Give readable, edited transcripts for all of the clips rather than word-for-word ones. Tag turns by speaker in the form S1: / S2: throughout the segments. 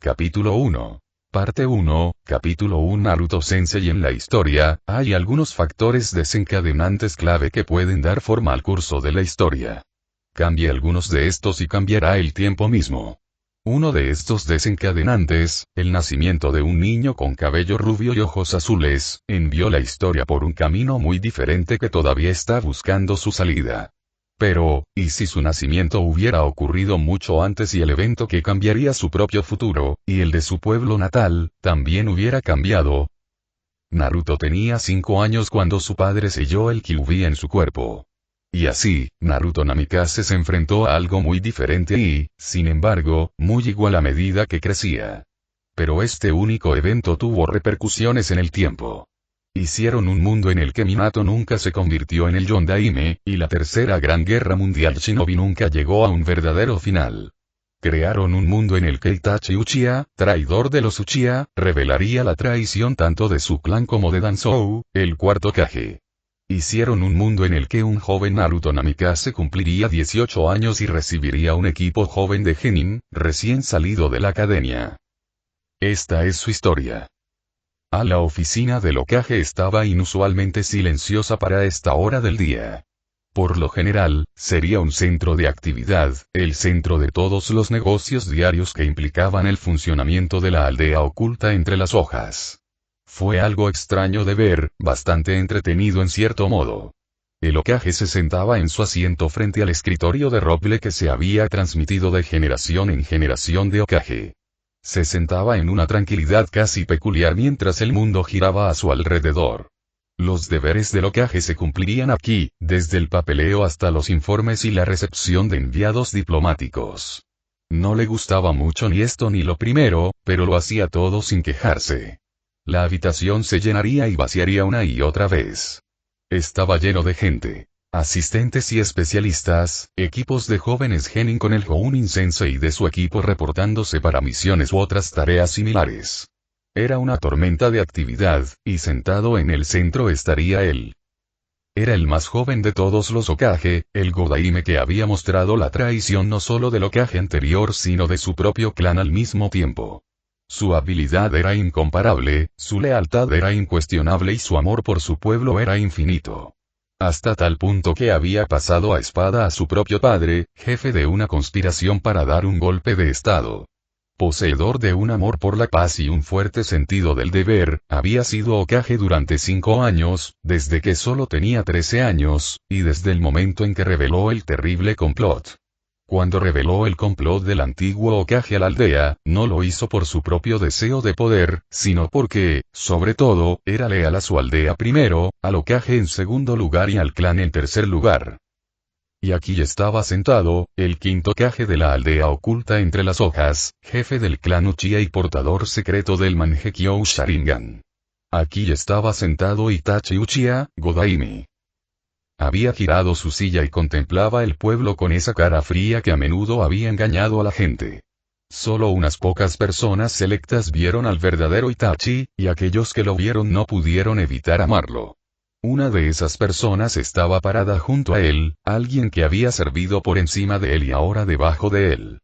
S1: Capítulo 1. Parte 1, Capítulo 1 Naruto Sensei. En la historia, hay algunos factores desencadenantes clave que pueden dar forma al curso de la historia. Cambie algunos de estos y cambiará el tiempo mismo. Uno de estos desencadenantes, el nacimiento de un niño con cabello rubio y ojos azules, envió la historia por un camino muy diferente que todavía está buscando su salida. Pero, ¿y si su nacimiento hubiera ocurrido mucho antes y el evento que cambiaría su propio futuro, y el de su pueblo natal, también hubiera cambiado? Naruto tenía 5 años cuando su padre selló el Kyuubi en su cuerpo. Y así, Naruto Namikaze se enfrentó a algo muy diferente y, sin embargo, muy igual a medida que crecía. Pero este único evento tuvo repercusiones en el tiempo. Hicieron un mundo en el que Minato nunca se convirtió en el Yondaime, y la tercera gran guerra mundial Shinobi nunca llegó a un verdadero final. Crearon un mundo en el que Itachi Uchiha, traidor de los Uchiha, revelaría la traición tanto de su clan como de Danzou, el cuarto Kage. Hicieron un mundo en el que un joven Naruto Namikaze cumpliría 18 años y recibiría un equipo joven de Genin, recién salido de la academia. Esta es su historia. La oficina del Hokage estaba inusualmente silenciosa para esta hora del día. Por lo general, sería un centro de actividad, el centro de todos los negocios diarios que implicaban el funcionamiento de la aldea oculta entre las hojas. Fue algo extraño de ver, bastante entretenido en cierto modo. El Hokage se sentaba en su asiento frente al escritorio de roble que se había transmitido de generación en generación de Hokage. Se sentaba en una tranquilidad casi peculiar mientras el mundo giraba a su alrededor. Los deberes del Hokage se cumplirían aquí, desde el papeleo hasta los informes y la recepción de enviados diplomáticos. No le gustaba mucho ni esto ni lo primero, pero lo hacía todo sin quejarse. La habitación se llenaría y vaciaría una y otra vez. Estaba lleno de gente. Asistentes y especialistas, equipos de jóvenes Genin con el Jounin Sensei de su equipo reportándose para misiones u otras tareas similares. Era una tormenta de actividad, y sentado en el centro estaría él. Era el más joven de todos los Hokage, el Godaime que había mostrado la traición no solo del Hokage anterior sino de su propio clan al mismo tiempo. Su habilidad era incomparable, su lealtad era incuestionable y su amor por su pueblo era infinito. Hasta tal punto que había pasado a espada a su propio padre, jefe de una conspiración para dar un golpe de estado. Poseedor de un amor por la paz y un fuerte sentido del deber, había sido Hokage durante 5 años, desde que solo tenía 13 años, y desde el momento en que reveló el terrible complot. Cuando reveló el complot del antiguo Hokage a la aldea, no lo hizo por su propio deseo de poder, sino porque, sobre todo, era leal a su aldea primero, al Hokage en segundo lugar y al clan en tercer lugar. Y aquí estaba sentado, el quinto Hokage de la aldea oculta entre las hojas, jefe del clan Uchiha y portador secreto del Mangekyou Sharingan. Aquí estaba sentado Itachi Uchiha, Godaime. Había girado su silla y contemplaba el pueblo con esa cara fría que a menudo había engañado a la gente. Solo unas pocas personas selectas vieron al verdadero Itachi, y aquellos que lo vieron no pudieron evitar amarlo. Una de esas personas estaba parada junto a él, alguien que había servido por encima de él y ahora debajo de él.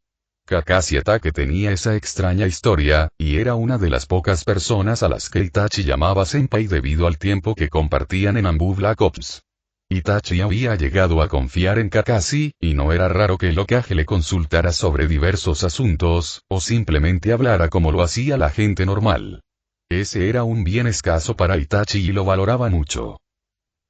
S1: Kakashi Hatake tenía esa extraña historia, y era una de las pocas personas a las que Itachi llamaba senpai debido al tiempo que compartían en Anbu Black Ops. Itachi había llegado a confiar en Kakashi, y no era raro que el Hokage le consultara sobre diversos asuntos, o simplemente hablara como lo hacía la gente normal. Ese era un bien escaso para Itachi y lo valoraba mucho.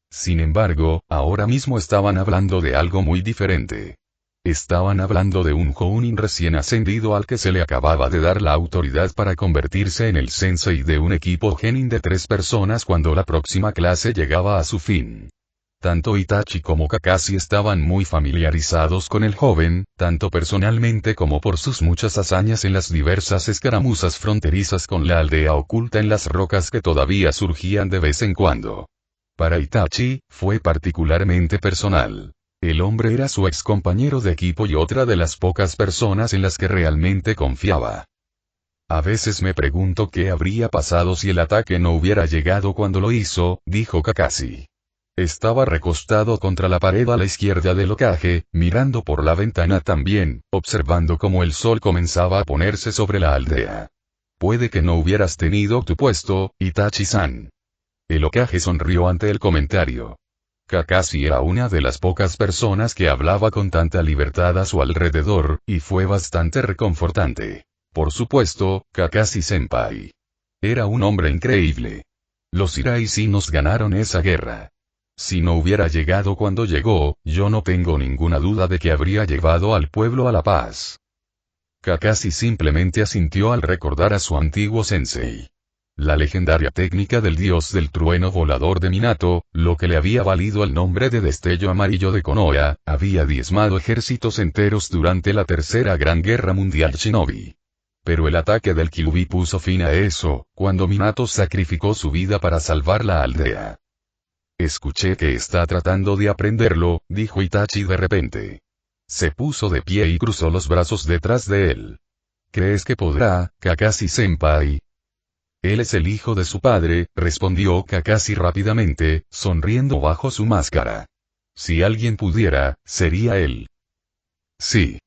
S1: Sin embargo, ahora mismo estaban hablando de algo muy diferente. Estaban hablando de un Jounin recién ascendido al que se le acababa de dar la autoridad para convertirse en el sensei de un equipo Genin de 3 personas cuando la próxima clase llegaba a su fin. Tanto Itachi como Kakashi estaban muy familiarizados con el joven, tanto personalmente como por sus muchas hazañas en las diversas escaramuzas fronterizas con la aldea oculta en las rocas que todavía surgían de vez en cuando. Para Itachi, fue particularmente personal. El hombre era su ex compañero de equipo y otra de las pocas personas en las que realmente confiaba. A veces me pregunto qué habría pasado si el ataque no hubiera llegado cuando lo hizo, dijo Kakashi. Estaba recostado contra la pared a la izquierda del Hokage, mirando por la ventana también, observando cómo el sol comenzaba a ponerse sobre la aldea. Puede que no hubieras tenido tu puesto, Itachi-san. El Hokage sonrió ante el comentario. Kakashi era una de las pocas personas que hablaba con tanta libertad a su alrededor, y fue bastante reconfortante. Por supuesto, Kakashi-senpai. Era un hombre increíble. Los Iraishi nos ganaron esa guerra. Si no hubiera llegado cuando llegó, yo no tengo ninguna duda de que habría llevado al pueblo a la paz. Kakashi simplemente asintió al recordar a su antiguo sensei. La legendaria técnica del dios del trueno volador de Minato, lo que le había valido el nombre de destello amarillo de Konoha, había diezmado ejércitos enteros durante la Tercera Gran Guerra Mundial Shinobi. Pero el ataque del Kyuubi puso fin a eso, cuando Minato sacrificó su vida para salvar la aldea. Escuché que está tratando de aprenderlo, dijo Itachi de repente. Se puso de pie y cruzó los brazos detrás de él. ¿Crees que podrá, Kakashi-senpai? Él es el hijo de su padre, respondió Kakashi rápidamente, sonriendo bajo su máscara. Si alguien pudiera, sería él. Sí.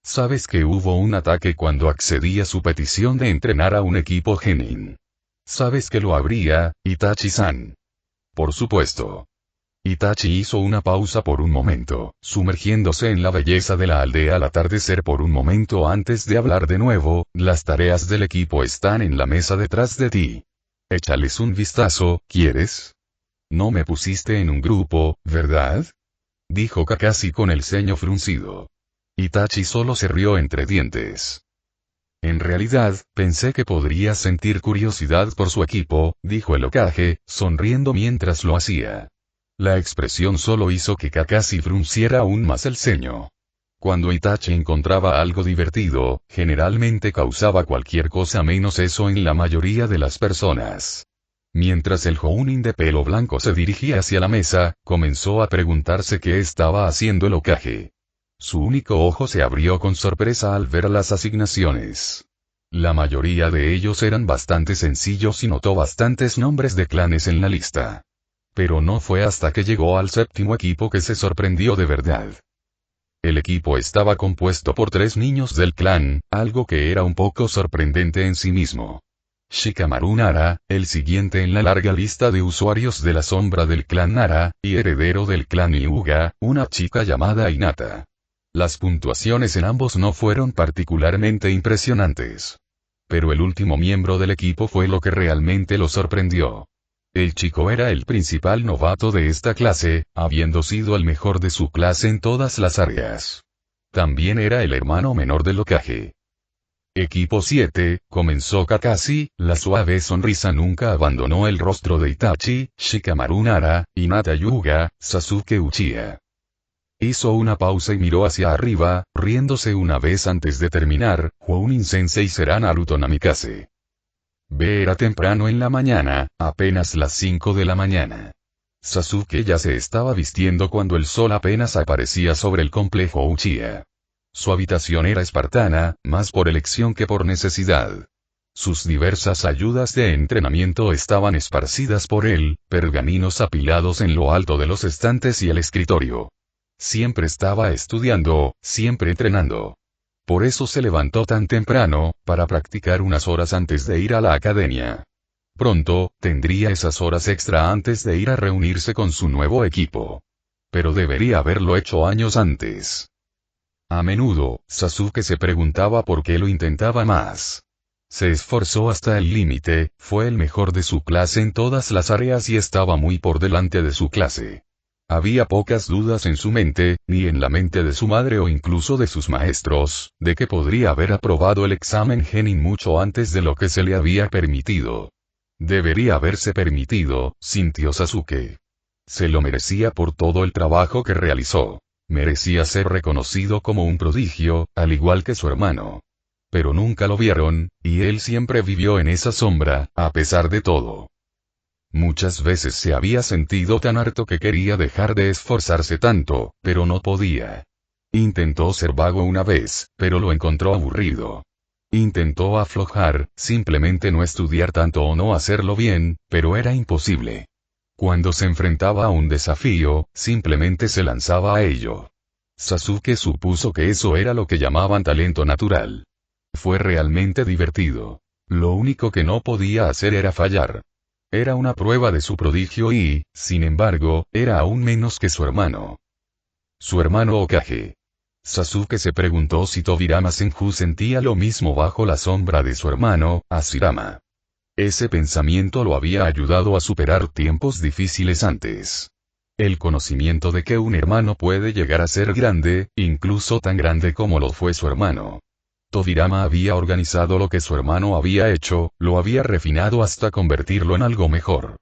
S1: Sabes que hubo un ataque cuando accedí a su petición de entrenar a un equipo Genin. Sabes que lo habría, Itachi-san. Por supuesto. Itachi hizo una pausa por un momento, sumergiéndose en la belleza de la aldea al atardecer por un momento antes de hablar de nuevo. Las tareas del equipo están en la mesa detrás de ti. Échales un vistazo, ¿quieres? No me pusiste en un grupo, ¿verdad? Dijo Kakashi con el ceño fruncido. Itachi solo se rió entre dientes. En realidad, pensé que podrías sentir curiosidad por su equipo, dijo el Hokage, sonriendo mientras lo hacía. La expresión solo hizo que Kakashi frunciera aún más el ceño. Cuando Itachi encontraba algo divertido, generalmente causaba cualquier cosa menos eso en la mayoría de las personas. Mientras el Jounin de pelo blanco se dirigía hacia la mesa, comenzó a preguntarse qué estaba haciendo el Hokage. Su único ojo se abrió con sorpresa al ver las asignaciones. La mayoría de ellos eran bastante sencillos y notó bastantes nombres de clanes en la lista. Pero no fue hasta que llegó al séptimo equipo que se sorprendió de verdad. El equipo estaba compuesto por 3 niños del clan, algo que era un poco sorprendente en sí mismo. Shikamaru Nara, el siguiente en la larga lista de usuarios de la sombra del clan Nara, y heredero del clan Hyuga, una chica llamada Hinata. Las puntuaciones en ambos no fueron particularmente impresionantes. Pero el último miembro del equipo fue lo que realmente lo sorprendió. El chico era el principal novato de esta clase, habiendo sido el mejor de su clase en todas las áreas. También era el hermano menor del Hokage. Equipo 7, comenzó Kakashi, la suave sonrisa nunca abandonó el rostro de Itachi, Shikamaru Nara, Hinata Hyuga, Sasuke Uchiha. Hizo una pausa y miró hacia arriba, riéndose una vez antes de terminar. Jounin Sensei será Naruto Namikaze. Era temprano en la mañana, apenas las 5 de la mañana. Sasuke ya se estaba vistiendo cuando el sol apenas aparecía sobre el complejo Uchiha. Su habitación era espartana, más por elección que por necesidad. Sus diversas ayudas de entrenamiento estaban esparcidas por él, pergaminos apilados en lo alto de los estantes y el escritorio. Siempre estaba estudiando, siempre entrenando. Por eso se levantó tan temprano, para practicar unas horas antes de ir a la academia. Pronto, tendría esas horas extra antes de ir a reunirse con su nuevo equipo. Pero debería haberlo hecho años antes. A menudo, Sasuke se preguntaba por qué lo intentaba más. Se esforzó hasta el límite, fue el mejor de su clase en todas las áreas y estaba muy por delante de su clase. Había pocas dudas en su mente, ni en la mente de su madre o incluso de sus maestros, de que podría haber aprobado el examen Genin mucho antes de lo que se le había permitido. Debería haberse permitido, sintió Sasuke. Se lo merecía por todo el trabajo que realizó. Merecía ser reconocido como un prodigio, al igual que su hermano. Pero nunca lo vieron, y él siempre vivió en esa sombra, a pesar de todo. Muchas veces se había sentido tan harto que quería dejar de esforzarse tanto, pero no podía. Intentó ser vago una vez, pero lo encontró aburrido. Intentó aflojar, simplemente no estudiar tanto o no hacerlo bien, pero era imposible. Cuando se enfrentaba a un desafío, simplemente se lanzaba a ello. Sasuke supuso que eso era lo que llamaban talento natural. Fue realmente divertido. Lo único que no podía hacer era fallar. Era una prueba de su prodigio y, sin embargo, era aún menos que su hermano. Su hermano Hokage. Sasuke se preguntó si Tobirama Senju sentía lo mismo bajo la sombra de su hermano, Hashirama. Ese pensamiento lo había ayudado a superar tiempos difíciles antes. El conocimiento de que un hermano puede llegar a ser grande, incluso tan grande como lo fue su hermano. Tobirama había organizado lo que su hermano había hecho, lo había refinado hasta convertirlo en algo mejor.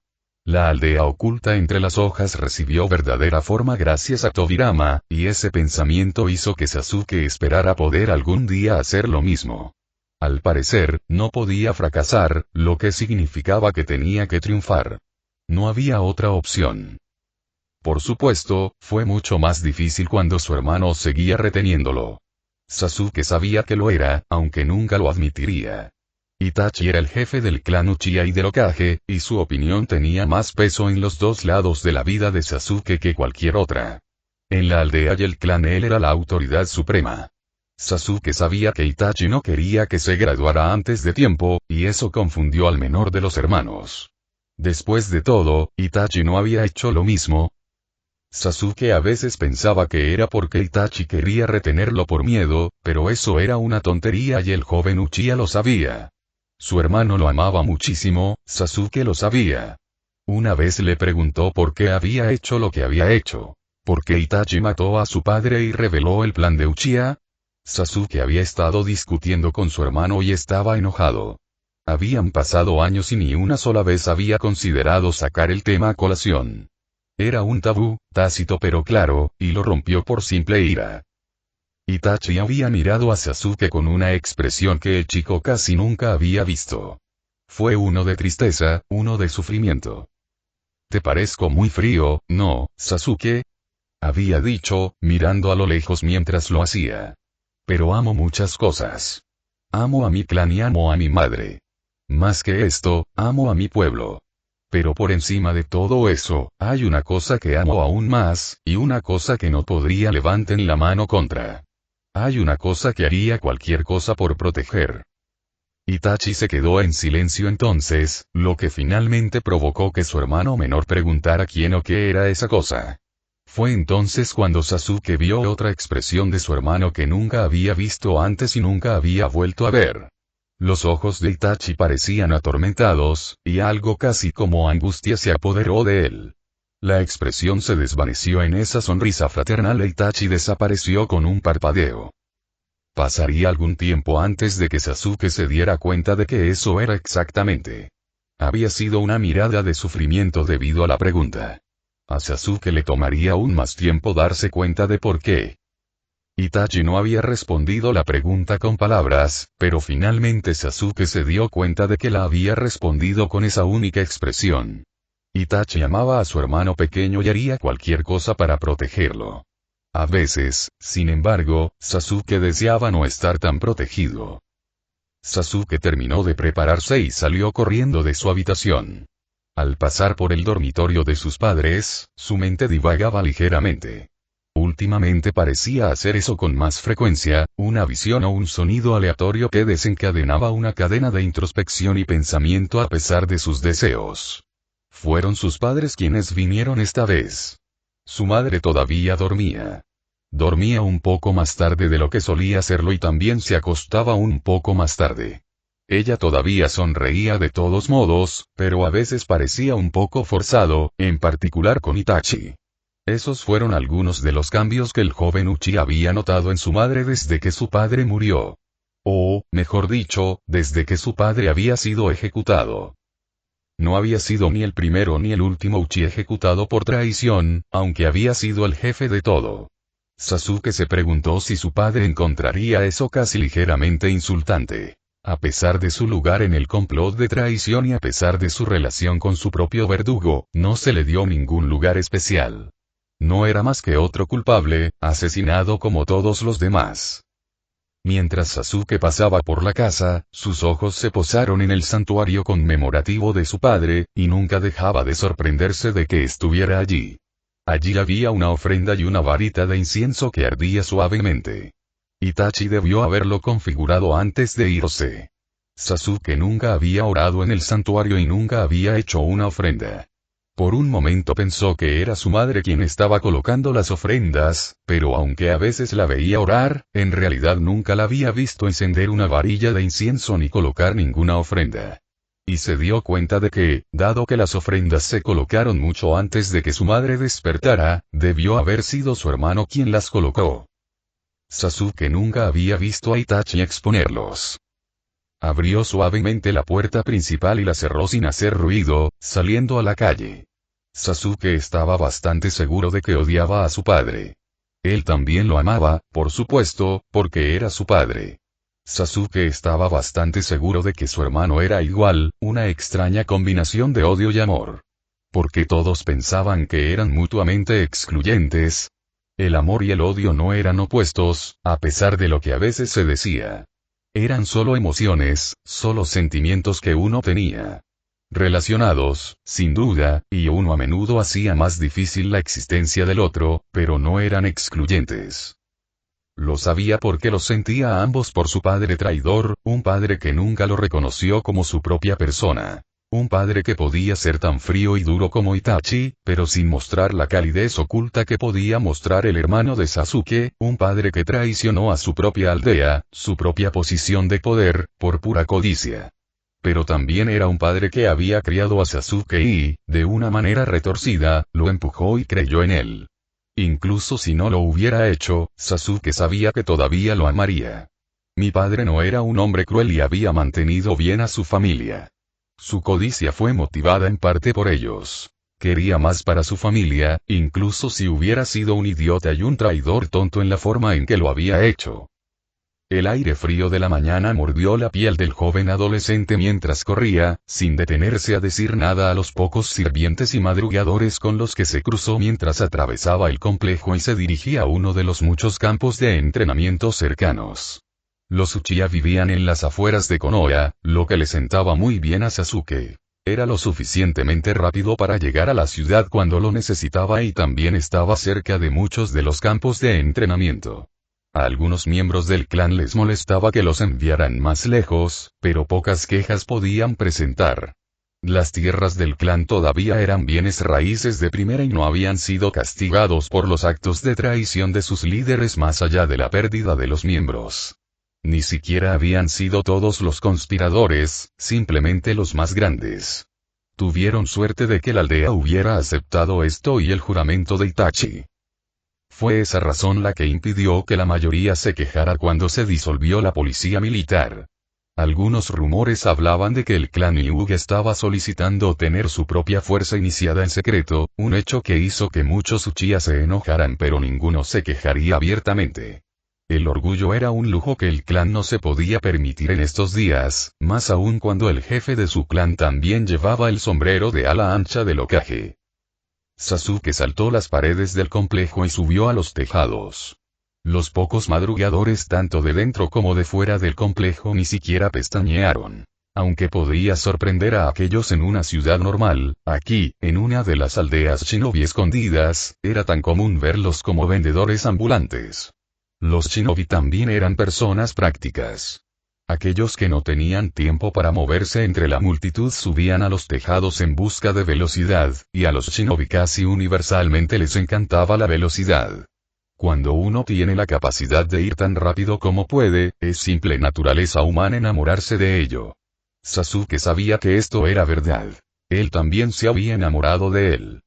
S1: La aldea oculta entre las hojas recibió verdadera forma gracias a Tobirama, y ese pensamiento hizo que Sasuke esperara poder algún día hacer lo mismo. Al parecer, no podía fracasar, lo que significaba que tenía que triunfar. No había otra opción. Por supuesto, fue mucho más difícil cuando su hermano seguía reteniéndolo. Sasuke sabía que lo era, aunque nunca lo admitiría. Itachi era el jefe del clan Uchiha y del Hokage, y su opinión tenía más peso en los dos lados de la vida de Sasuke que cualquier otra. En la aldea y el clan él era la autoridad suprema. Sasuke sabía que Itachi no quería que se graduara antes de tiempo, y eso confundió al menor de los hermanos. Después de todo, Itachi no había hecho lo mismo. Sasuke a veces pensaba que era porque Itachi quería retenerlo por miedo, pero eso era una tontería y el joven Uchiha lo sabía. Su hermano lo amaba muchísimo, Sasuke lo sabía. Una vez le preguntó por qué había hecho lo que había hecho. ¿Por qué Itachi mató a su padre y reveló el plan de Uchiha? Sasuke había estado discutiendo con su hermano y estaba enojado. Habían pasado años y ni una sola vez había considerado sacar el tema a colación. Era un tabú, tácito pero claro, y lo rompió por simple ira. Itachi había mirado a Sasuke con una expresión que el chico casi nunca había visto. Fue uno de tristeza, uno de sufrimiento. «Te parezco muy frío, ¿no, Sasuke?», había dicho, mirando a lo lejos mientras lo hacía. «Pero amo muchas cosas. Amo a mi clan y amo a mi madre. Más que esto, amo a mi pueblo. Pero por encima de todo eso, hay una cosa que amo aún más, y una cosa que no podría levantar la mano contra. Hay una cosa que haría cualquier cosa por proteger». Itachi se quedó en silencio entonces, lo que finalmente provocó que su hermano menor preguntara quién o qué era esa cosa. Fue entonces cuando Sasuke vio otra expresión de su hermano que nunca había visto antes y nunca había vuelto a ver. Los ojos de Itachi parecían atormentados, y algo casi como angustia se apoderó de él. La expresión se desvaneció en esa sonrisa fraternal e Itachi desapareció con un parpadeo. Pasaría algún tiempo antes de que Sasuke se diera cuenta de que eso era exactamente. Había sido una mirada de sufrimiento debido a la pregunta. A Sasuke le tomaría aún más tiempo darse cuenta de por qué. Itachi no había respondido la pregunta con palabras, pero finalmente Sasuke se dio cuenta de que la había respondido con esa única expresión. Itachi amaba a su hermano pequeño y haría cualquier cosa para protegerlo. A veces, sin embargo, Sasuke deseaba no estar tan protegido. Sasuke terminó de prepararse y salió corriendo de su habitación. Al pasar por el dormitorio de sus padres, su mente divagaba ligeramente. Últimamente parecía hacer eso con más frecuencia, una visión o un sonido aleatorio que desencadenaba una cadena de introspección y pensamiento a pesar de sus deseos. Fueron sus padres quienes vinieron esta vez. Su madre todavía dormía. Dormía un poco más tarde de lo que solía hacerlo y también se acostaba un poco más tarde. Ella todavía sonreía de todos modos, pero a veces parecía un poco forzado, en particular con Itachi. Esos fueron algunos de los cambios que el joven Uchiha había notado en su madre desde que su padre murió. O, mejor dicho, desde que su padre había sido ejecutado. No había sido ni el primero ni el último Uchiha ejecutado por traición, aunque había sido el jefe de todo. Sasuke se preguntó si su padre encontraría eso casi ligeramente insultante. A pesar de su lugar en el complot de traición y a pesar de su relación con su propio verdugo, no se le dio ningún lugar especial. No era más que otro culpable, asesinado como todos los demás. Mientras Sasuke pasaba por la casa, sus ojos se posaron en el santuario conmemorativo de su padre, y nunca dejaba de sorprenderse de que estuviera allí. Allí había una ofrenda y una varita de incienso que ardía suavemente. Itachi debió haberlo configurado antes de irse. Sasuke nunca había orado en el santuario y nunca había hecho una ofrenda. Por un momento pensó que era su madre quien estaba colocando las ofrendas, pero aunque a veces la veía orar, en realidad nunca la había visto encender una varilla de incienso ni colocar ninguna ofrenda. Y se dio cuenta de que, dado que las ofrendas se colocaron mucho antes de que su madre despertara, debió haber sido su hermano quien las colocó. Sasuke nunca había visto a Itachi exponerlos. Abrió suavemente la puerta principal y la cerró sin hacer ruido, saliendo a la calle. Sasuke estaba bastante seguro de que odiaba a su padre. Él también lo amaba, por supuesto, porque era su padre. Sasuke estaba bastante seguro de que su hermano era igual, una extraña combinación de odio y amor. Porque todos pensaban que eran mutuamente excluyentes. El amor y el odio no eran opuestos, a pesar de lo que a veces se decía. Eran solo emociones, solo sentimientos que uno tenía. Relacionados, sin duda, y uno a menudo hacía más difícil la existencia del otro, pero no eran excluyentes. Lo sabía porque los sentía a ambos por su padre traidor, un padre que nunca lo reconoció como su propia persona. Un padre que podía ser tan frío y duro como Itachi, pero sin mostrar la calidez oculta que podía mostrar el hermano de Sasuke, un padre que traicionó a su propia aldea, su propia posición de poder, por pura codicia. Pero también era un padre que había criado a Sasuke y, de una manera retorcida, lo empujó y creyó en él. Incluso si no lo hubiera hecho, Sasuke sabía que todavía lo amaría. Mi padre no era un hombre cruel y había mantenido bien a su familia. Su codicia fue motivada en parte por ellos. Quería más para su familia, incluso si hubiera sido un idiota y un traidor tonto en la forma en que lo había hecho. El aire frío de la mañana mordió la piel del joven adolescente mientras corría, sin detenerse a decir nada a los pocos sirvientes y madrugadores con los que se cruzó mientras atravesaba el complejo y se dirigía a uno de los muchos campos de entrenamiento cercanos. Los Uchiha vivían en las afueras de Konoha, lo que le sentaba muy bien a Sasuke. Era lo suficientemente rápido para llegar a la ciudad cuando lo necesitaba y también estaba cerca de muchos de los campos de entrenamiento. A algunos miembros del clan les molestaba que los enviaran más lejos, pero pocas quejas podían presentar. Las tierras del clan todavía eran bienes raíces de primera y no habían sido castigados por los actos de traición de sus líderes más allá de la pérdida de los miembros. Ni siquiera habían sido todos los conspiradores, simplemente los más grandes. Tuvieron suerte de que la aldea hubiera aceptado esto y el juramento de Itachi. Fue esa razón la que impidió que la mayoría se quejara cuando se disolvió la policía militar. Algunos rumores hablaban de que el clan Hyuga estaba solicitando tener su propia fuerza iniciada en secreto, un hecho que hizo que muchos Uchiha se enojaran pero ninguno se quejaría abiertamente. El orgullo era un lujo que el clan no se podía permitir en estos días, más aún cuando el jefe de su clan también llevaba el sombrero de ala ancha del Hokage. Sasuke saltó las paredes del complejo y subió a los tejados. Los pocos madrugadores tanto de dentro como de fuera del complejo ni siquiera pestañearon. Aunque podría sorprender a aquellos en una ciudad normal, aquí, en una de las aldeas shinobi escondidas, era tan común verlos como vendedores ambulantes. Los shinobi también eran personas prácticas. Aquellos que no tenían tiempo para moverse entre la multitud subían a los tejados en busca de velocidad, y a los shinobi casi universalmente les encantaba la velocidad. Cuando uno tiene la capacidad de ir tan rápido como puede, es simple naturaleza humana enamorarse de ello. Sasuke sabía que esto era verdad. Él también se había enamorado de él.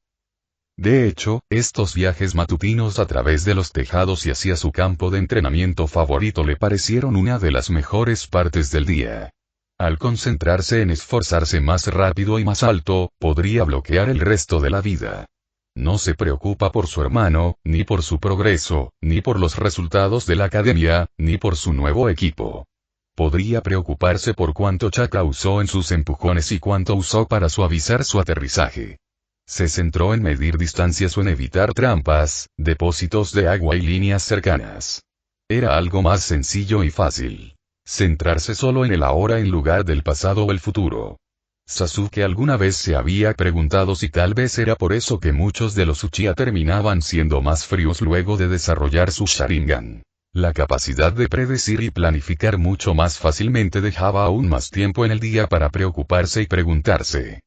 S1: De hecho, estos viajes matutinos a través de los tejados y hacia su campo de entrenamiento favorito le parecieron una de las mejores partes del día. Al concentrarse en esforzarse más rápido y más alto, podría bloquear el resto de la vida. No se preocupa por su hermano, ni por su progreso, ni por los resultados de la academia, ni por su nuevo equipo. Podría preocuparse por cuánto chakra usó en sus empujones y cuánto usó para suavizar su aterrizaje. Se centró en medir distancias o en evitar trampas, depósitos de agua y líneas cercanas. Era algo más sencillo y fácil. Centrarse solo en el ahora en lugar del pasado o el futuro. Sasuke alguna vez se había preguntado si tal vez era por eso que muchos de los Uchiha terminaban siendo más fríos luego de desarrollar su Sharingan. La capacidad de predecir y planificar mucho más fácilmente dejaba aún más tiempo en el día para preocuparse y preguntarse.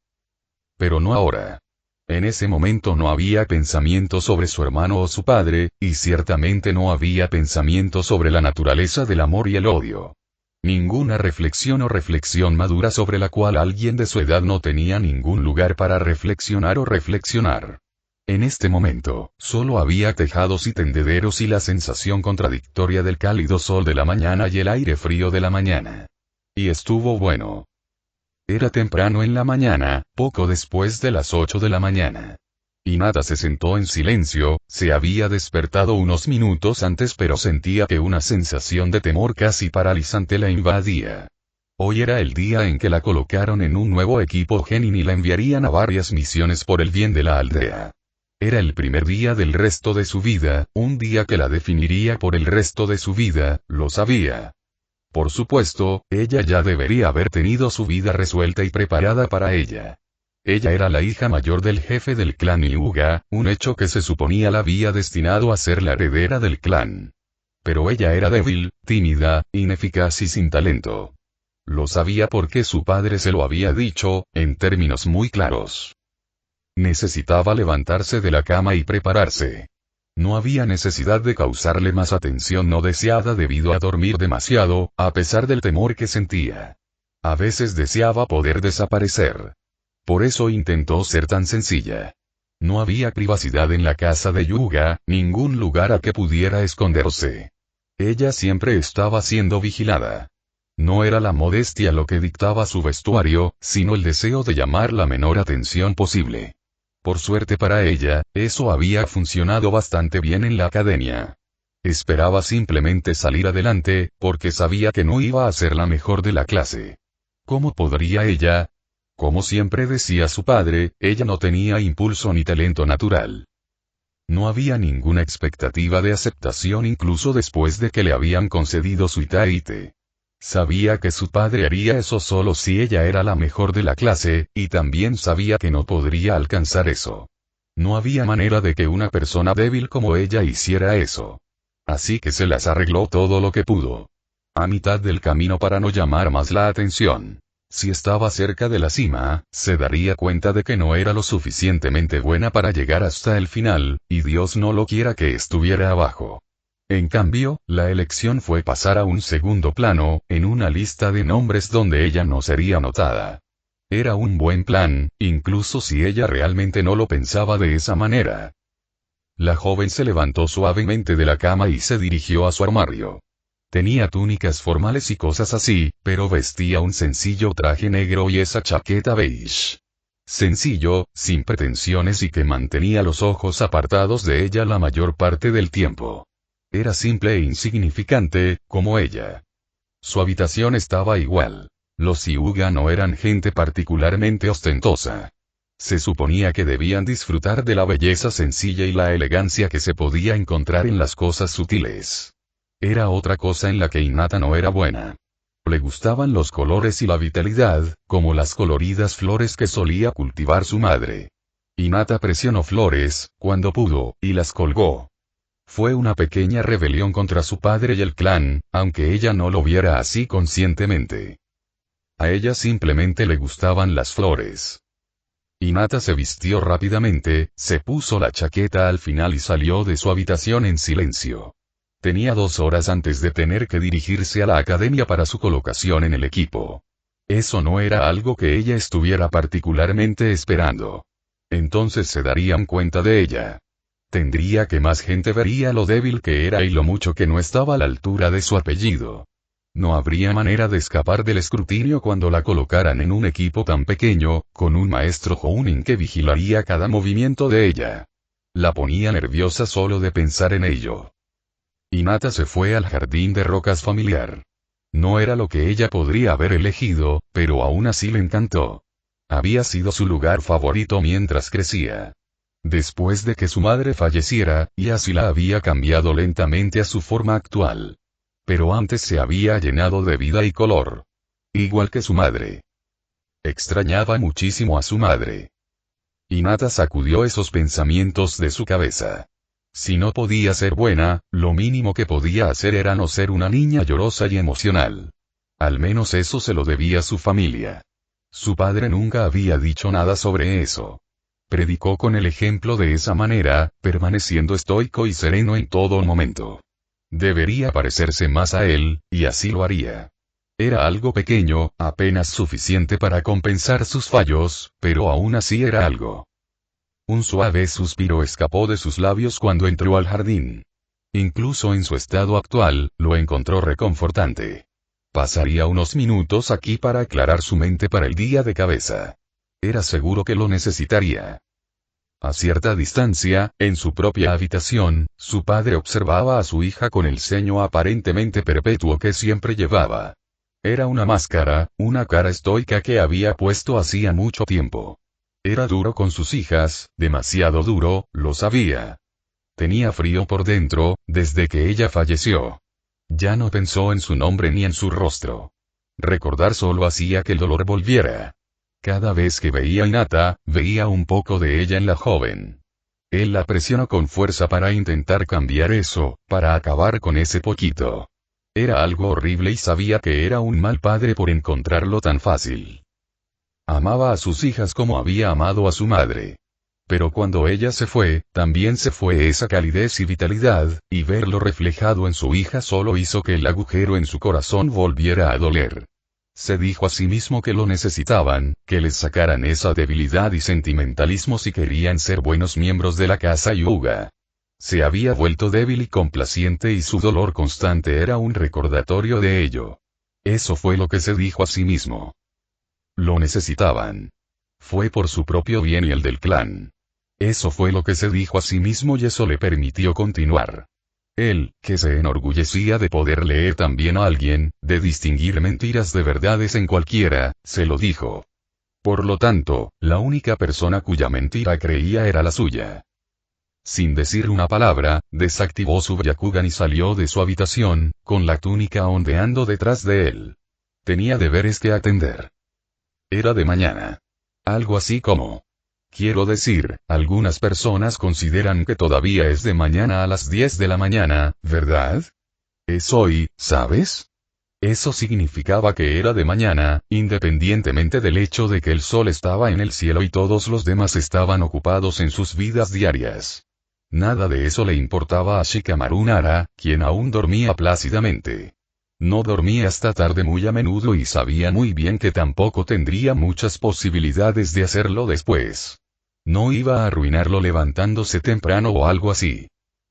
S1: Pero no ahora. En ese momento no había pensamiento sobre su hermano o su padre, y ciertamente no había pensamiento sobre la naturaleza del amor y el odio. Ninguna reflexión o reflexión madura sobre la cual alguien de su edad no tenía ningún lugar para reflexionar o reflexionar. En este momento, solo había tejados y tendederos y la sensación contradictoria del cálido sol de la mañana y el aire frío de la mañana. Y estuvo bueno. Era temprano en la mañana, poco después de las 8 de la mañana. Hinata se sentó en silencio, se había despertado unos minutos antes pero sentía que una sensación de temor casi paralizante la invadía. Hoy era el día en que la colocaron en un nuevo equipo Genin y la enviarían a varias misiones por el bien de la aldea. Era el primer día del resto de su vida, un día que la definiría por el resto de su vida, lo sabía. Por supuesto, ella ya debería haber tenido su vida resuelta y preparada para ella. Ella era la hija mayor del jefe del clan Hyuga, un hecho que se suponía la había destinado a ser la heredera del clan. Pero ella era débil, tímida, ineficaz y sin talento. Lo sabía porque su padre se lo había dicho, en términos muy claros. Necesitaba levantarse de la cama y prepararse. No había necesidad de causarle más atención no deseada debido a dormir demasiado, a pesar del temor que sentía. A veces deseaba poder desaparecer. Por eso intentó ser tan sencilla. No había privacidad en la casa de Hyuga, ningún lugar a que pudiera esconderse. Ella siempre estaba siendo vigilada. No era la modestia lo que dictaba su vestuario, sino el deseo de llamar la menor atención posible. Por suerte para ella, eso había funcionado bastante bien en la academia. Esperaba simplemente salir adelante, porque sabía que no iba a ser la mejor de la clase. ¿Cómo podría ella? Como siempre decía su padre, ella no tenía impulso ni talento natural. No había ninguna expectativa de aceptación incluso después de que le habían concedido su Itaite. Sabía que su padre haría eso solo si ella era la mejor de la clase, y también sabía que no podría alcanzar eso. No había manera de que una persona débil como ella hiciera eso. Así que se las arregló todo lo que pudo. A mitad del camino para no llamar más la atención. Si estaba cerca de la cima, se daría cuenta de que no era lo suficientemente buena para llegar hasta el final, y Dios no lo quiera que estuviera abajo. En cambio, la elección fue pasar a un segundo plano, en una lista de nombres donde ella no sería notada. Era un buen plan, incluso si ella realmente no lo pensaba de esa manera. La joven se levantó suavemente de la cama y se dirigió a su armario. Tenía túnicas formales y cosas así, pero vestía un sencillo traje negro y esa chaqueta beige. Sencillo, sin pretensiones y que mantenía los ojos apartados de ella la mayor parte del tiempo. Era simple e insignificante, como ella. Su habitación estaba igual. Los Hyuga no eran gente particularmente ostentosa. Se suponía que debían disfrutar de la belleza sencilla y la elegancia que se podía encontrar en las cosas sutiles. Era otra cosa en la que Hinata no era buena. Le gustaban los colores y la vitalidad, como las coloridas flores que solía cultivar su madre. Hinata presionó flores, cuando pudo, y las colgó. Fue una pequeña rebelión contra su padre y el clan, aunque ella no lo viera así conscientemente. A ella simplemente le gustaban las flores. Hinata se vistió rápidamente, se puso la chaqueta al final y salió de su habitación en silencio. Tenía 2 horas antes de tener que dirigirse a la academia para su colocación en el equipo. Eso no era algo que ella estuviera particularmente esperando. Entonces se darían cuenta de ella. Tendría que más gente vería lo débil que era y lo mucho que no estaba a la altura de su apellido. No habría manera de escapar del escrutinio cuando la colocaran en un equipo tan pequeño, con un maestro Jounin que vigilaría cada movimiento de ella. La ponía nerviosa solo de pensar en ello. Hinata se fue al jardín de rocas familiar. No era lo que ella podría haber elegido, pero aún así le encantó. Había sido su lugar favorito mientras crecía. después de que su madre falleciera, y así la había cambiado lentamente a su forma actual. Pero antes se había llenado de vida y color. Igual que su madre. Extrañaba muchísimo a su madre. Hinata sacudió esos pensamientos de su cabeza. Si no podía ser buena, lo mínimo que podía hacer era no ser una niña llorosa y emocional. Al menos eso se lo debía a su familia. Su padre nunca había dicho nada sobre eso. Predicó con el ejemplo de esa manera, permaneciendo estoico y sereno en todo momento. Debería parecerse más a él, y así lo haría. Era algo pequeño, apenas suficiente para compensar sus fallos, pero aún así era algo. Un suave suspiro escapó de sus labios cuando entró al jardín. Incluso en su estado actual, lo encontró reconfortante. Pasaría unos minutos aquí para aclarar su mente para el día de cabeza. Era seguro que lo necesitaría. A cierta distancia, en su propia habitación, su padre observaba a su hija con el ceño aparentemente perpetuo que siempre llevaba. Era una máscara, una cara estoica que había puesto hacía mucho tiempo. Era duro con sus hijas, demasiado duro, lo sabía. Tenía frío por dentro, desde que ella falleció. Ya no pensó en su nombre ni en su rostro. Recordar solo hacía que el dolor volviera. Cada vez que veía a Hinata, veía un poco de ella en la joven. Él la presionó con fuerza para intentar cambiar eso, para acabar con ese poquito. Era algo horrible y sabía que era un mal padre por encontrarlo tan fácil. Amaba a sus hijas como había amado a su madre. Pero cuando ella se fue, también se fue esa calidez y vitalidad, y verlo reflejado en su hija solo hizo que el agujero en su corazón volviera a doler. Se dijo a sí mismo que lo necesitaban, que les sacaran esa debilidad y sentimentalismo si querían ser buenos miembros de la casa Hyuga. Se había vuelto débil y complaciente y su dolor constante era un recordatorio de ello. Eso fue lo que se dijo a sí mismo. Lo necesitaban. Fue por su propio bien y el del clan. Eso fue lo que se dijo a sí mismo y eso le permitió continuar. Él, que se enorgullecía de poder leer también a alguien, de distinguir mentiras de verdades en cualquiera, se lo dijo. Por lo tanto, la única persona cuya mentira creía era la suya. Sin decir una palabra, desactivó su Byakugan y salió de su habitación, con la túnica ondeando detrás de él. Tenía deberes que atender. Era de mañana. Algo así como... Quiero decir, algunas personas consideran que todavía es de mañana a las 10 de la mañana, ¿verdad? Es hoy, ¿sabes? Eso significaba que era de mañana, independientemente del hecho de que el sol estaba en el cielo y todos los demás estaban ocupados en sus vidas diarias. Nada de eso le importaba a Shikamaru Nara, quien aún dormía plácidamente. No dormía hasta tarde muy a menudo y sabía muy bien que tampoco tendría muchas posibilidades de hacerlo después. No iba a arruinarlo levantándose temprano o algo así.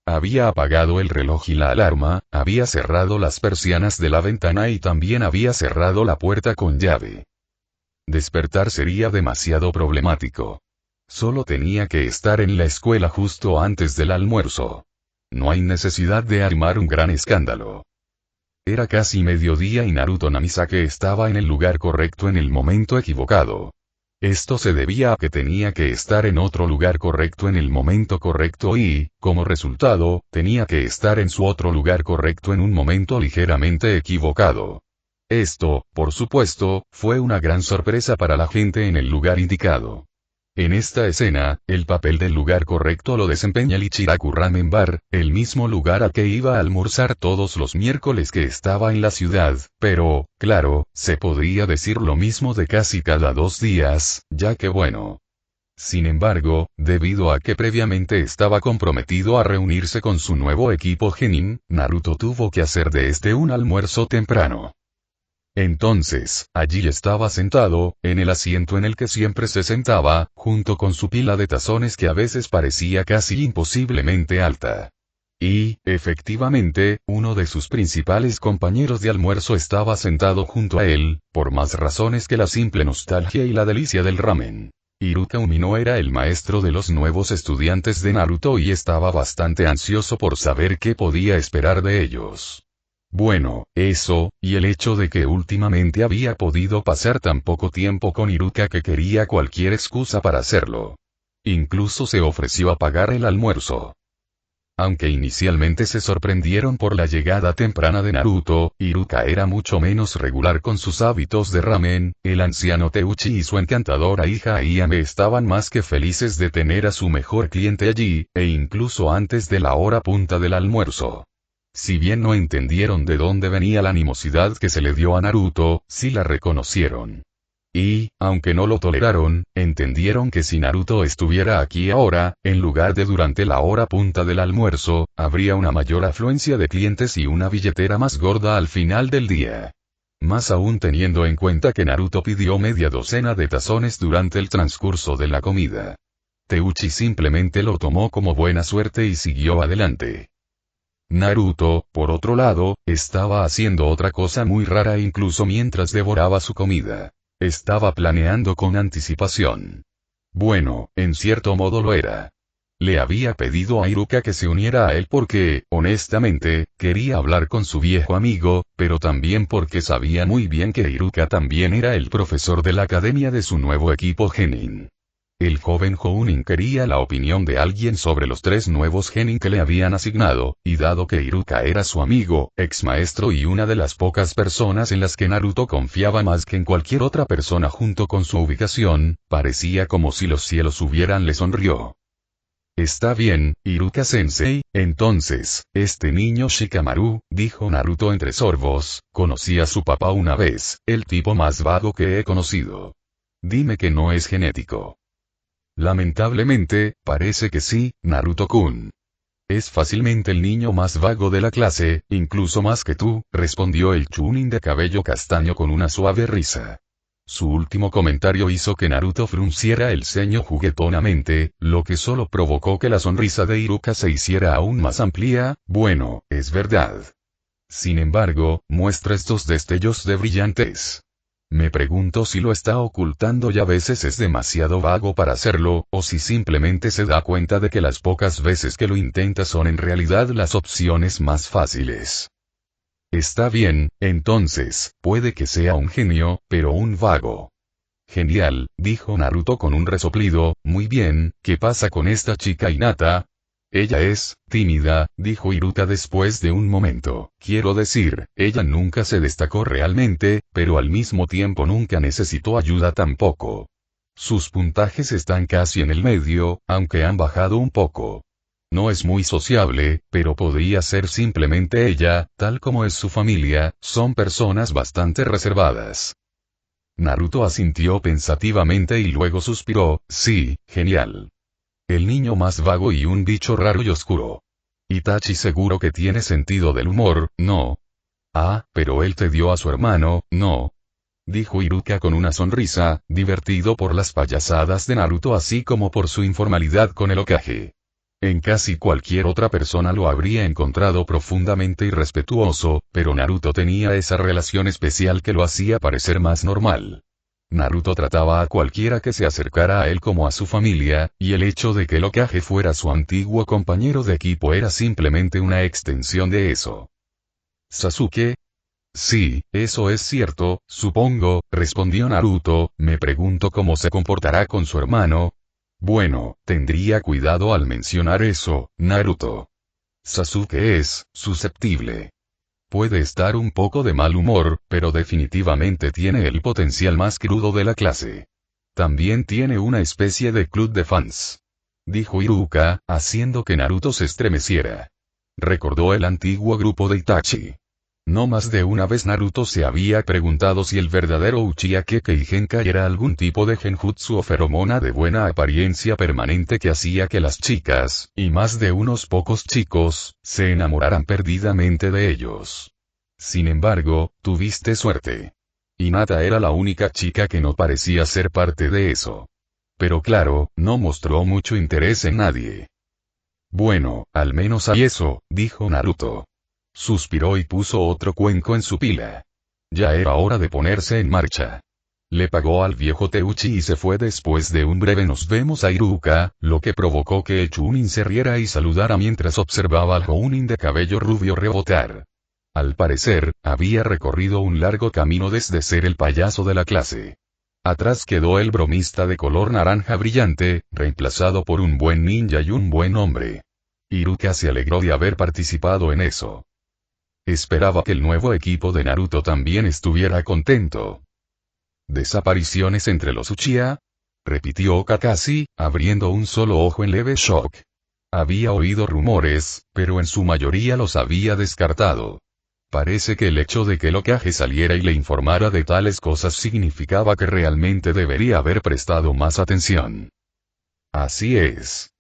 S1: Había apagado el reloj y la alarma, había cerrado las persianas de la ventana y también había cerrado la puerta con llave. Despertar sería demasiado problemático. Solo tenía que estar en la escuela justo antes del almuerzo. No hay necesidad de armar un gran escándalo. Era casi mediodía y Naruto Namisake estaba en el lugar correcto en el momento equivocado. Esto se debía a que tenía que estar en otro lugar correcto en el momento correcto y, como resultado, tenía que estar en su otro lugar correcto en un momento ligeramente equivocado. Esto, por supuesto, fue una gran sorpresa para la gente en el lugar indicado. En esta escena, el papel del lugar correcto lo desempeña el Ichiraku Ramen Bar, el mismo lugar al que iba a almorzar todos los miércoles que estaba en la ciudad, pero, claro, se podría decir lo mismo de casi cada 2 días, ya que bueno. Sin embargo, debido a que previamente estaba comprometido a reunirse con su nuevo equipo Genin, Naruto tuvo que hacer de este un almuerzo temprano. Entonces, allí estaba sentado, en el asiento en el que siempre se sentaba, junto con su pila de tazones que a veces parecía casi imposiblemente alta. Y, efectivamente, uno de sus principales compañeros de almuerzo estaba sentado junto a él, por más razones que la simple nostalgia y la delicia del ramen. Iruka Umino era el maestro de los nuevos estudiantes de Naruto y estaba bastante ansioso por saber qué podía esperar de ellos. Bueno, eso, y el hecho de que últimamente había podido pasar tan poco tiempo con Iruka que quería cualquier excusa para hacerlo. Incluso se ofreció a pagar el almuerzo. Aunque inicialmente se sorprendieron por la llegada temprana de Naruto, Iruka era mucho menos regular con sus hábitos de ramen, el anciano Teuchi y su encantadora hija Ayame estaban más que felices de tener a su mejor cliente allí, e incluso antes de la hora punta del almuerzo. Si bien no entendieron de dónde venía la animosidad que se le dio a Naruto, sí la reconocieron. Y, aunque no lo toleraron, entendieron que si Naruto estuviera aquí ahora, en lugar de durante la hora punta del almuerzo, habría una mayor afluencia de clientes y una billetera más gorda al final del día. Más aún teniendo en cuenta que Naruto pidió media docena de tazones durante el transcurso de la comida. Teuchi simplemente lo tomó como buena suerte y siguió adelante. Naruto, por otro lado, estaba haciendo otra cosa muy rara incluso mientras devoraba su comida. Estaba planeando con anticipación. Bueno, en cierto modo lo era. Le había pedido a Iruka que se uniera a él porque, honestamente, quería hablar con su viejo amigo, pero también porque sabía muy bien que Iruka también era el profesor de la academia de su nuevo equipo Genin. El joven Jounin quería la opinión de alguien sobre los 3 nuevos Genin que le habían asignado, y dado que Iruka era su amigo, ex maestro y una de las pocas personas en las que Naruto confiaba más que en cualquier otra persona junto con su ubicación, parecía como si los cielos le sonrió. Está bien, Iruka-sensei, entonces, este niño Shikamaru, dijo Naruto entre sorbos, conocí a su papá una vez, el tipo más vago que he conocido. Dime que no es genético. Lamentablemente, parece que sí, Naruto-kun. Es fácilmente el niño más vago de la clase, incluso más que tú, respondió el Chunin de cabello castaño con una suave risa. Su último comentario hizo que Naruto frunciera el ceño juguetonamente, lo que solo provocó que la sonrisa de Iruka se hiciera aún más amplia. Bueno, es verdad. Sin embargo, muestra estos destellos de brillantes. Me pregunto si lo está ocultando y a veces es demasiado vago para hacerlo, o si simplemente se da cuenta de que las pocas veces que lo intenta son en realidad las opciones más fáciles. Está bien, entonces, puede que sea un genio, pero un vago. Genial, dijo Naruto con un resoplido. Muy bien, ¿qué pasa con esta chica Hinata? Ella es tímida, dijo Iruka después de un momento. Quiero decir, ella nunca se destacó realmente, pero al mismo tiempo nunca necesitó ayuda tampoco. Sus puntajes están casi en el medio, aunque han bajado un poco. No es muy sociable, pero podría ser simplemente ella, tal como es su familia, son personas bastante reservadas. Naruto asintió pensativamente y luego suspiró. Sí, genial. El niño más vago y un bicho raro y oscuro. Itachi seguro que tiene sentido del humor, ¿no? Ah, pero él te dio a su hermano, ¿no? Dijo Iruka con una sonrisa, divertido por las payasadas de Naruto así como por su informalidad con el Hokage. En casi cualquier otra persona lo habría encontrado profundamente irrespetuoso, pero Naruto tenía esa relación especial que lo hacía parecer más normal. Naruto trataba a cualquiera que se acercara a él como a su familia, y el hecho de que el Hokage fuera su antiguo compañero de equipo era simplemente una extensión de eso. ¿Sasuke? Sí, eso es cierto, supongo, respondió Naruto. Me pregunto cómo se comportará con su hermano. Bueno, tendría cuidado al mencionar eso, Naruto. Sasuke es susceptible. Puede estar un poco de mal humor, pero definitivamente tiene el potencial más crudo de la clase. También tiene una especie de club de fans. Dijo Iruka, haciendo que Naruto se estremeciera. Recordó el antiguo grupo de Itachi. No más de una vez Naruto se había preguntado si el verdadero Uchiha Keke Genkai era algún tipo de genjutsu o feromona de buena apariencia permanente que hacía que las chicas, y más de unos pocos chicos, se enamoraran perdidamente de ellos. Sin embargo, tuviste suerte. Hinata era la única chica que no parecía ser parte de eso. Pero claro, no mostró mucho interés en nadie. Bueno, al menos hay eso, dijo Naruto. Suspiró y puso otro cuenco en su pila. Ya era hora de ponerse en marcha. Le pagó al viejo Teuchi y se fue después de un breve nos vemos a Iruka, lo que provocó que el Chunin se riera y saludara mientras observaba al Jounin de cabello rubio rebotar. Al parecer, había recorrido un largo camino desde ser el payaso de la clase. Atrás quedó el bromista de color naranja brillante, reemplazado por un buen ninja y un buen hombre. Iruka se alegró de haber participado en eso. Esperaba que el nuevo equipo de Naruto también estuviera contento. ¿Desapariciones entre los Uchiha? Repitió Kakashi, abriendo un solo ojo en leve shock. Había oído rumores, pero en su mayoría los había descartado. Parece que el hecho de que el Hokage saliera y le informara de tales cosas significaba que realmente debería haber prestado más atención. Así es.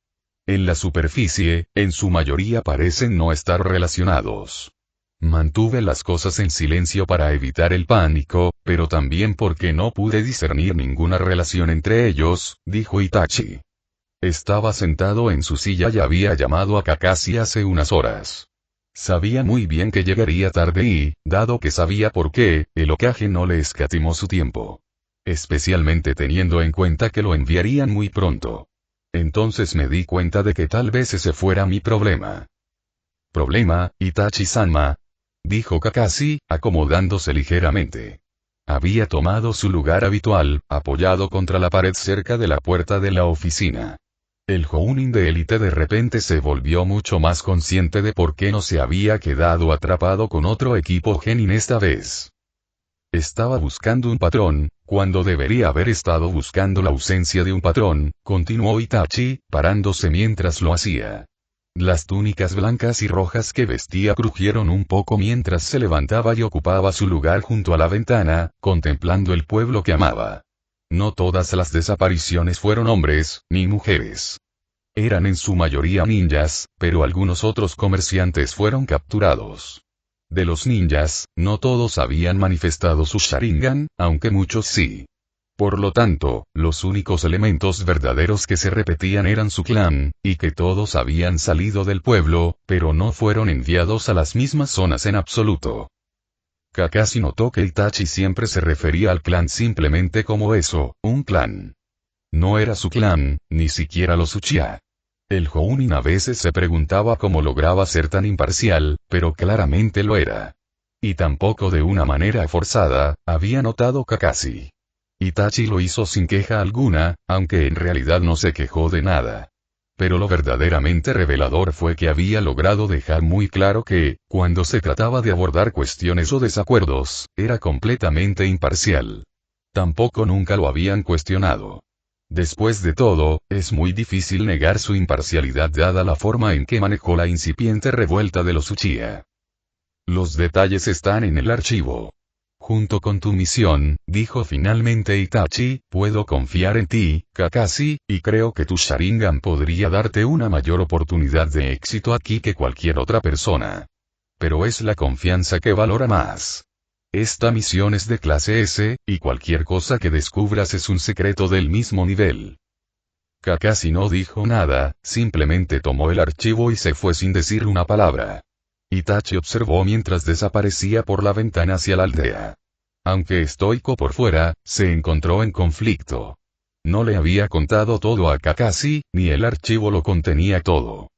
S1: En la superficie, en su mayoría parecen no estar relacionados. Mantuve las cosas en silencio para evitar el pánico, pero también porque no pude discernir ninguna relación entre ellos, dijo Itachi. Estaba sentado en su silla y había llamado a Kakashi hace unas horas. Sabía muy bien que llegaría tarde y, dado que sabía por qué, el Hokage no le escatimó su tiempo. Especialmente teniendo en cuenta que lo enviarían muy pronto. Entonces me di cuenta de que tal vez ese fuera mi problema. ¿Problema, Itachi-sama? Dijo Kakashi, acomodándose ligeramente. Había tomado su lugar habitual, apoyado contra la pared cerca de la puerta de la oficina. El Jounin de élite de repente se volvió mucho más consciente de por qué no se había quedado atrapado con otro equipo Genin esta vez. Estaba buscando un patrón, cuando debería haber estado buscando la ausencia de un patrón, continuó Itachi, parándose mientras lo hacía. Las túnicas blancas y rojas que vestía crujieron un poco mientras se levantaba y ocupaba su lugar junto a la ventana, contemplando el pueblo que amaba. No todas las desapariciones fueron hombres, ni mujeres. Eran en su mayoría ninjas, pero algunos otros comerciantes fueron capturados. De los ninjas, no todos habían manifestado su Sharingan, aunque muchos sí. Por lo tanto, los únicos elementos verdaderos que se repetían eran su clan, y que todos habían salido del pueblo, pero no fueron enviados a las mismas zonas en absoluto. Kakashi notó que Itachi siempre se refería al clan simplemente como eso, un clan. No era su clan, ni siquiera los Uchiha. El Jounin a veces se preguntaba cómo lograba ser tan imparcial, pero claramente lo era. Y tampoco de una manera forzada, había notado Kakashi. Itachi lo hizo sin queja alguna, aunque en realidad no se quejó de nada. Pero lo verdaderamente revelador fue que había logrado dejar muy claro que, cuando se trataba de abordar cuestiones o desacuerdos, era completamente imparcial. Tampoco nunca lo habían cuestionado. Después de todo, es muy difícil negar su imparcialidad dada la forma en que manejó la incipiente revuelta de los Uchiha. Los detalles están en el archivo. Junto con tu misión, dijo finalmente Itachi, puedo confiar en ti, Kakashi, y creo que tu Sharingan podría darte una mayor oportunidad de éxito aquí que cualquier otra persona. Pero es la confianza que valora más. Esta misión es de clase S, y cualquier cosa que descubras es un secreto del mismo nivel. Kakashi no dijo nada, simplemente tomó el archivo y se fue sin decir una palabra. Itachi observó mientras desaparecía por la ventana hacia la aldea. Aunque estoico por fuera, se encontró en conflicto. No le había contado todo a Kakashi, ni el archivo lo contenía todo.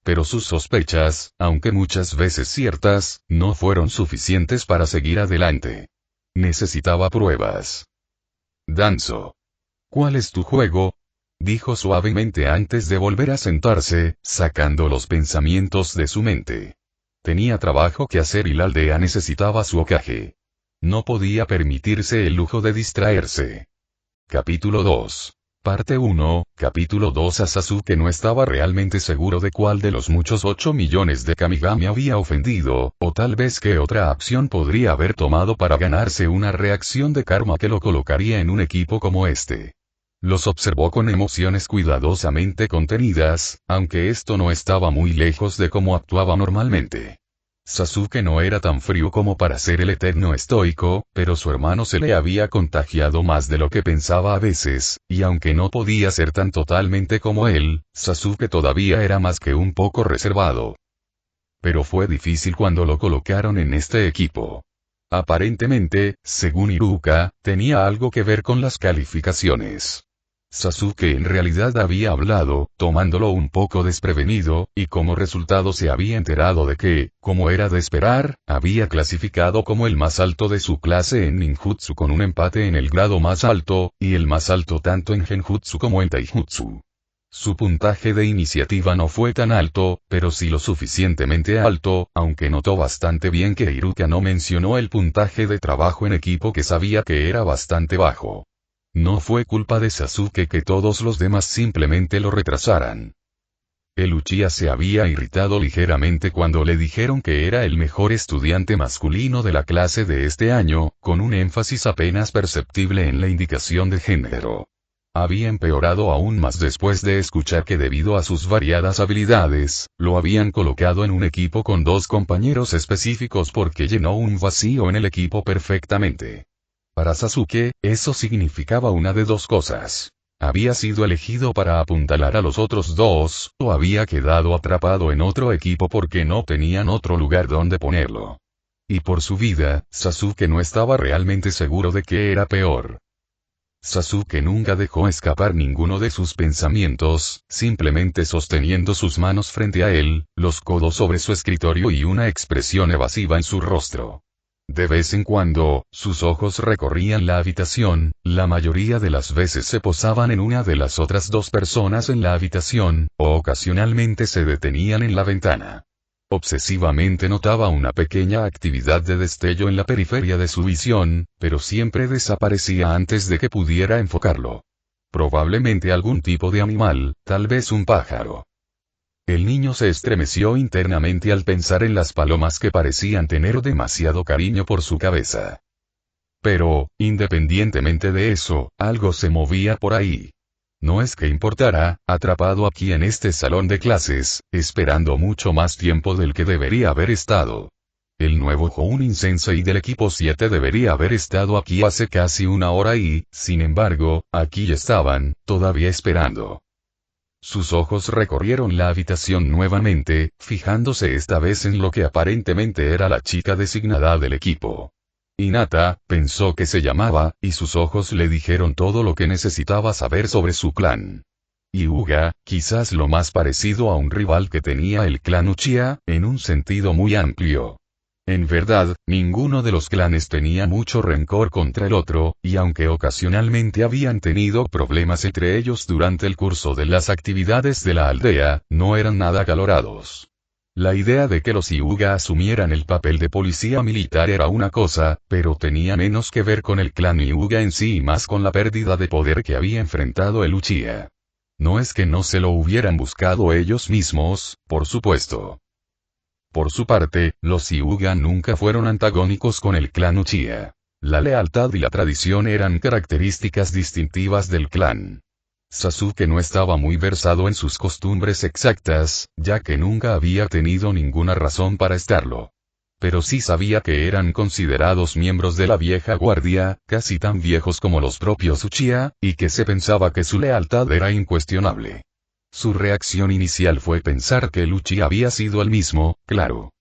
S1: Pero sus sospechas, aunque muchas veces ciertas, no fueron suficientes para seguir adelante. Necesitaba pruebas. Danzo. ¿Cuál es tu juego? Dijo suavemente antes de volver a sentarse, sacando los pensamientos de su mente. Tenía trabajo que hacer y la aldea necesitaba su Hokage. No podía permitirse el lujo de distraerse. Capítulo 2. Parte 1, Capítulo 2. A Sasuke no estaba realmente seguro de cuál de los muchos 8 millones de Kamigami había ofendido, o tal vez qué otra acción podría haber tomado para ganarse una reacción de karma que lo colocaría en un equipo como este. Los observó con emociones cuidadosamente contenidas, aunque esto no estaba muy lejos de cómo actuaba normalmente. Sasuke no era tan frío como para ser el eterno estoico, pero su hermano se le había contagiado más de lo que pensaba a veces, y aunque no podía ser tan totalmente como él, Sasuke todavía era más que un poco reservado. Pero fue difícil cuando lo colocaron en este equipo. Aparentemente, según Iruka, tenía algo que ver con las calificaciones. Sasuke en realidad había hablado, tomándolo un poco desprevenido, y como resultado se había enterado de que, como era de esperar, había clasificado como el más alto de su clase en ninjutsu con un empate en el grado más alto, y el más alto tanto en genjutsu como en taijutsu. Su puntaje de iniciativa no fue tan alto, pero sí lo suficientemente alto, aunque notó bastante bien que Iruka no mencionó el puntaje de trabajo en equipo que sabía que era bastante bajo. No fue culpa de Sasuke que todos los demás simplemente lo retrasaran. El Uchiha se había irritado ligeramente cuando le dijeron que era el mejor estudiante masculino de la clase de este año, con un énfasis apenas perceptible en la indicación de género. Había empeorado aún más después de escuchar que debido a sus variadas habilidades, lo habían colocado en un equipo con 2 compañeros específicos porque llenó un vacío en el equipo perfectamente. Para Sasuke, eso significaba una de 2 cosas. Había sido elegido para apuntalar a los otros 2, o había quedado atrapado en otro equipo porque no tenían otro lugar donde ponerlo. Y por su vida, Sasuke no estaba realmente seguro de qué era peor. Sasuke nunca dejó escapar ninguno de sus pensamientos, simplemente sosteniendo sus manos frente a él, los codos sobre su escritorio y una expresión evasiva en su rostro. De vez en cuando, sus ojos recorrían la habitación, la mayoría de las veces se posaban en una de las otras 2 personas en la habitación, o ocasionalmente se detenían en la ventana. Obsesivamente notaba una pequeña actividad de destello en la periferia de su visión, pero siempre desaparecía antes de que pudiera enfocarlo. Probablemente algún tipo de animal, tal vez un pájaro. El niño se estremeció internamente al pensar en las palomas que parecían tener demasiado cariño por su cabeza. Pero, independientemente de eso, algo se movía por ahí. No es que importara, atrapado aquí en este salón de clases, esperando mucho más tiempo del que debería haber estado. El nuevo Jounin Sensei del equipo 7 debería haber estado aquí hace casi 1 hora y, sin embargo, aquí estaban, todavía esperando. Sus ojos recorrieron la habitación nuevamente, fijándose esta vez en lo que aparentemente era la chica designada del equipo. Hinata, pensó que se llamaba, y sus ojos le dijeron todo lo que necesitaba saber sobre su clan. Hyuga, quizás lo más parecido a un rival que tenía el clan Uchiha, en un sentido muy amplio. En verdad, ninguno de los clanes tenía mucho rencor contra el otro, y aunque ocasionalmente habían tenido problemas entre ellos durante el curso de las actividades de la aldea, no eran nada acalorados. La idea de que los Hyuga asumieran el papel de policía militar era una cosa, pero tenía menos que ver con el clan Hyuga en sí y más con la pérdida de poder que había enfrentado el Uchiha. No es que no se lo hubieran buscado ellos mismos, por supuesto. Por su parte, los Hyuga nunca fueron antagónicos con el clan Uchiha. La lealtad y la tradición eran características distintivas del clan. Sasuke no estaba muy versado en sus costumbres exactas, ya que nunca había tenido ninguna razón para estarlo. Pero sí sabía que eran considerados miembros de la vieja guardia, casi tan viejos como los propios Uchiha, y que se pensaba que su lealtad era incuestionable. Su reacción inicial fue pensar que el Uchiha había sido el mismo, claro.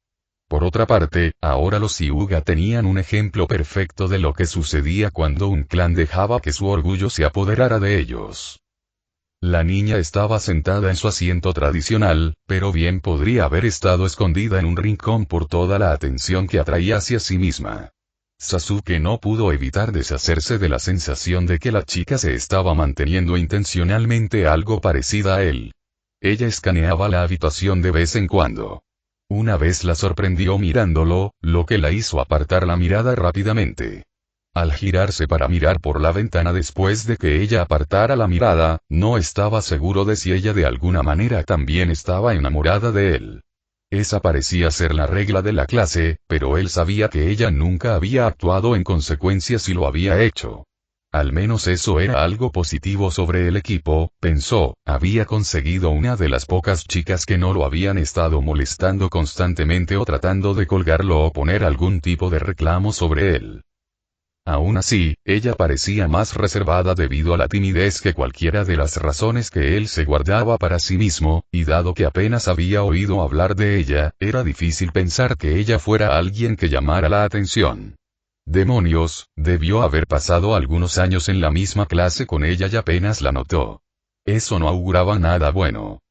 S1: Por otra parte, ahora los Hyuga tenían un ejemplo perfecto de lo que sucedía cuando un clan dejaba que su orgullo se apoderara de ellos. La niña estaba sentada en su asiento tradicional, pero bien podría haber estado escondida en un rincón por toda la atención que atraía hacia sí misma. Sasuke no pudo evitar deshacerse de la sensación de que la chica se estaba manteniendo intencionalmente algo parecida a él. Ella escaneaba la habitación de vez en cuando. Una vez la sorprendió mirándolo, lo que la hizo apartar la mirada rápidamente. Al girarse para mirar por la ventana después de que ella apartara la mirada, no estaba seguro de si ella de alguna manera también estaba enamorada de él. Esa parecía ser la regla de la clase, pero él sabía que ella nunca había actuado en consecuencia si lo había hecho. Al menos eso era algo positivo sobre el equipo, pensó, había conseguido una de las pocas chicas que no lo habían estado molestando constantemente o tratando de colgarlo o poner algún tipo de reclamo sobre él. Aún así, ella parecía más reservada debido a la timidez que cualquiera de las razones que él se guardaba para sí mismo, y dado que apenas había oído hablar de ella, era difícil pensar que ella fuera alguien que llamara la atención. Demonios, debió haber pasado algunos años en la misma clase con ella y apenas la notó. Eso no auguraba nada bueno.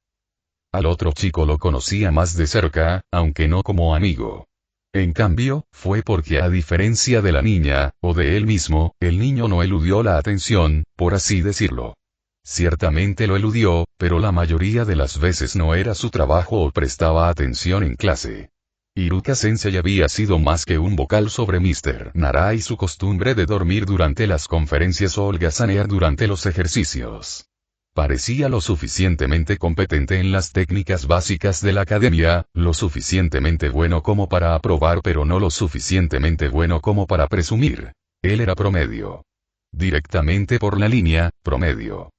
S1: Al otro chico lo conocía más de cerca, aunque no como amigo. En cambio, fue porque a diferencia de la niña, o de él mismo, el niño no eludió la atención, por así decirlo. Ciertamente lo eludió, pero la mayoría de las veces no era su trabajo o prestaba atención en clase. Iruka Sensei había sido más que un vocal sobre Mr. Nara y su costumbre de dormir durante las conferencias o holgazanear durante los ejercicios. Parecía lo suficientemente competente en las técnicas básicas de la academia, lo suficientemente bueno como para aprobar pero no lo suficientemente bueno como para presumir. Él era promedio. Directamente por la línea, promedio.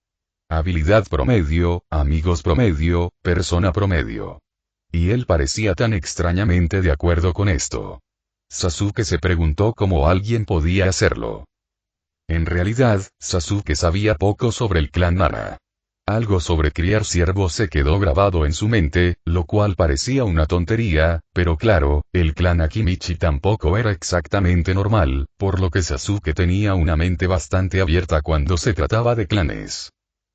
S1: Habilidad promedio, amigos promedio, persona promedio. Y él parecía tan extrañamente de acuerdo con esto. Sasuke se preguntó cómo alguien podía hacerlo. En realidad, Sasuke sabía poco sobre el clan Nara. Algo sobre criar ciervos se quedó grabado en su mente, lo cual parecía una tontería, pero claro, el clan Akimichi tampoco era exactamente normal, por lo que Sasuke tenía una mente bastante abierta cuando se trataba de clanes.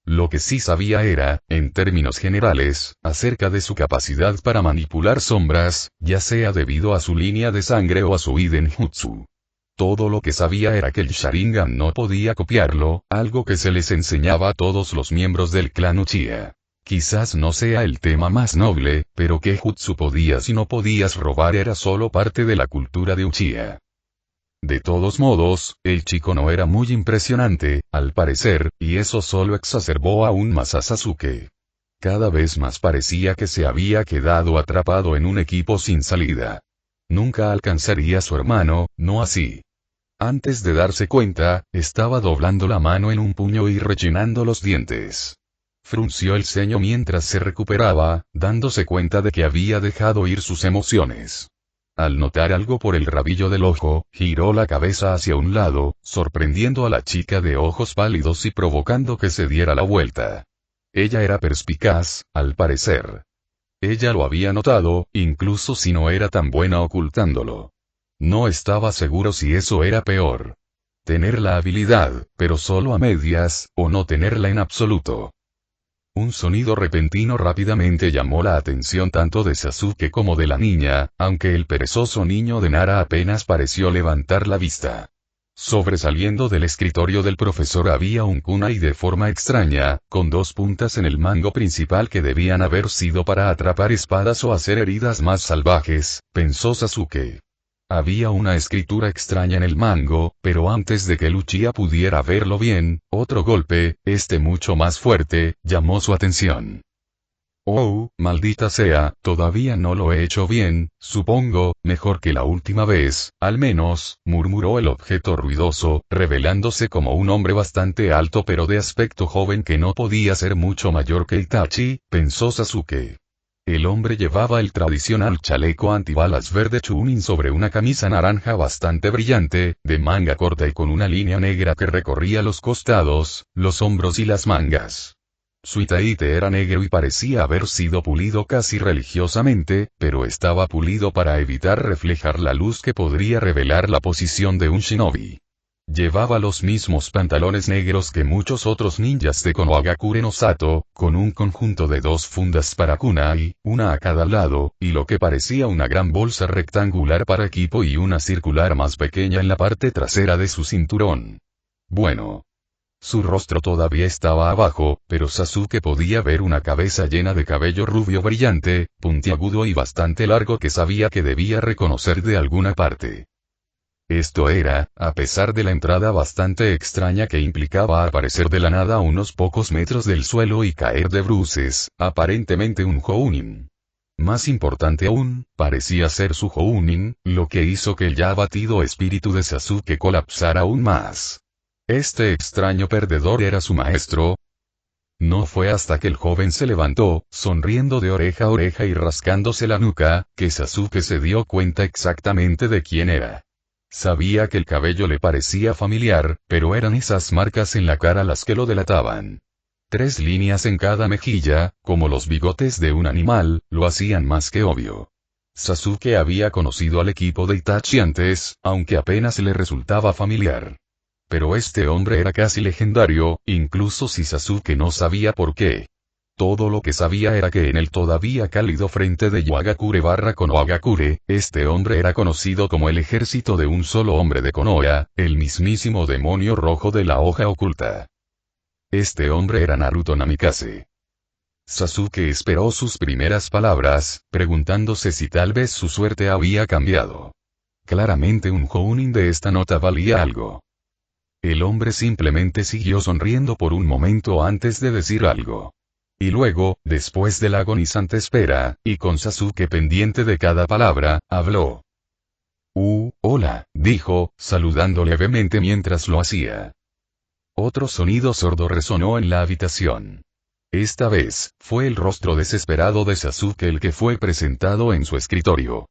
S1: Lo que sí sabía era, en términos generales, acerca de su capacidad para manipular sombras, ya sea debido a su línea de sangre o a su Iden Jutsu. Todo lo que sabía era que el Sharingan no podía copiarlo, algo que se les enseñaba a todos los miembros del clan Uchiha. Quizás no sea el tema más noble, pero qué jutsu podías y no podías robar era solo parte de la cultura de Uchiha. De todos modos, el chico no era muy impresionante, al parecer, y eso solo exacerbó aún más a Sasuke. Cada vez más parecía que se había quedado atrapado en un equipo sin salida. Nunca alcanzaría a su hermano, no así. Antes de darse cuenta, estaba doblando la mano en un puño y rechinando los dientes. Frunció el ceño mientras se recuperaba, dándose cuenta de que había dejado ir sus emociones. Al notar algo por el rabillo del ojo, giró la cabeza hacia un lado, sorprendiendo a la chica de ojos pálidos y provocando que se diera la vuelta. Ella era perspicaz, al parecer. Ella lo había notado, incluso si no era tan buena ocultándolo. No estaba seguro si eso era peor. Tener la habilidad, pero solo a medias, o no tenerla en absoluto. Un sonido repentino rápidamente llamó la atención tanto de Sasuke como de la niña, aunque el perezoso niño de Nara apenas pareció levantar la vista. Sobresaliendo del escritorio del profesor había un kunai de forma extraña, con dos puntas en el mango principal que debían haber sido para atrapar espadas o hacer heridas más salvajes, pensó Sasuke. Había una escritura extraña en el mango, pero antes de que el Uchiha pudiera verlo bien, otro golpe, mucho más fuerte, llamó su atención. Oh, maldita sea, todavía no lo he hecho bien, supongo, mejor que la última vez, al menos, murmuró el objeto ruidoso, revelándose como un hombre bastante alto pero de aspecto joven que no podía ser mucho mayor que Itachi, pensó Sasuke. El hombre llevaba el tradicional chaleco antibalas verde Chunin sobre una camisa naranja bastante brillante, de manga corta y con una línea negra que recorría los costados, los hombros y las mangas. Su itaite era negro y parecía haber sido pulido casi religiosamente, pero estaba pulido para evitar reflejar la luz que podría revelar la posición de un shinobi. Llevaba los mismos pantalones negros que muchos otros ninjas de Konohagakure no Sato, con un conjunto de dos fundas para kunai, una a cada lado, y lo que parecía una gran bolsa rectangular para equipo y una circular más pequeña en la parte trasera de su cinturón. Bueno. Su rostro todavía estaba abajo, pero Sasuke podía ver una cabeza llena de cabello rubio brillante, puntiagudo y bastante largo que sabía que debía reconocer de alguna parte. Esto era, a pesar de la entrada bastante extraña que implicaba aparecer de la nada a unos pocos metros del suelo y caer de bruces, aparentemente un Jounin. Más importante aún, parecía ser su Jounin, lo que hizo que el ya abatido espíritu de Sasuke colapsara aún más. Este extraño perdedor era su maestro. No fue hasta que el joven se levantó, sonriendo de oreja a oreja y rascándose la nuca, que Sasuke se dio cuenta exactamente de quién era. Sabía que el cabello le parecía familiar, pero eran esas marcas en la cara las que lo delataban. 3 líneas en cada mejilla, como los bigotes de un animal, lo hacían más que obvio. Sasuke había conocido al equipo de Itachi antes, aunque apenas le resultaba familiar. Pero este hombre era casi legendario, incluso si Sasuke no sabía por qué. Todo lo que sabía era que en el todavía cálido frente de Yagakure/Konohagakure, este hombre era conocido como el ejército de un solo hombre de Konoha, el mismísimo demonio rojo de la hoja oculta. Este hombre era Naruto Namikaze. Sasuke esperó sus primeras palabras, preguntándose si tal vez su suerte había cambiado. Claramente un Jounin de esta nota valía algo. El hombre simplemente siguió sonriendo por un momento antes de decir algo. Y luego, después de la agonizante espera, y con Sasuke pendiente de cada palabra, habló. Hola, dijo, saludando levemente mientras lo hacía. Otro sonido sordo resonó en la habitación. Esta vez, fue el rostro desesperado de Sasuke el que fue presentado en su escritorio.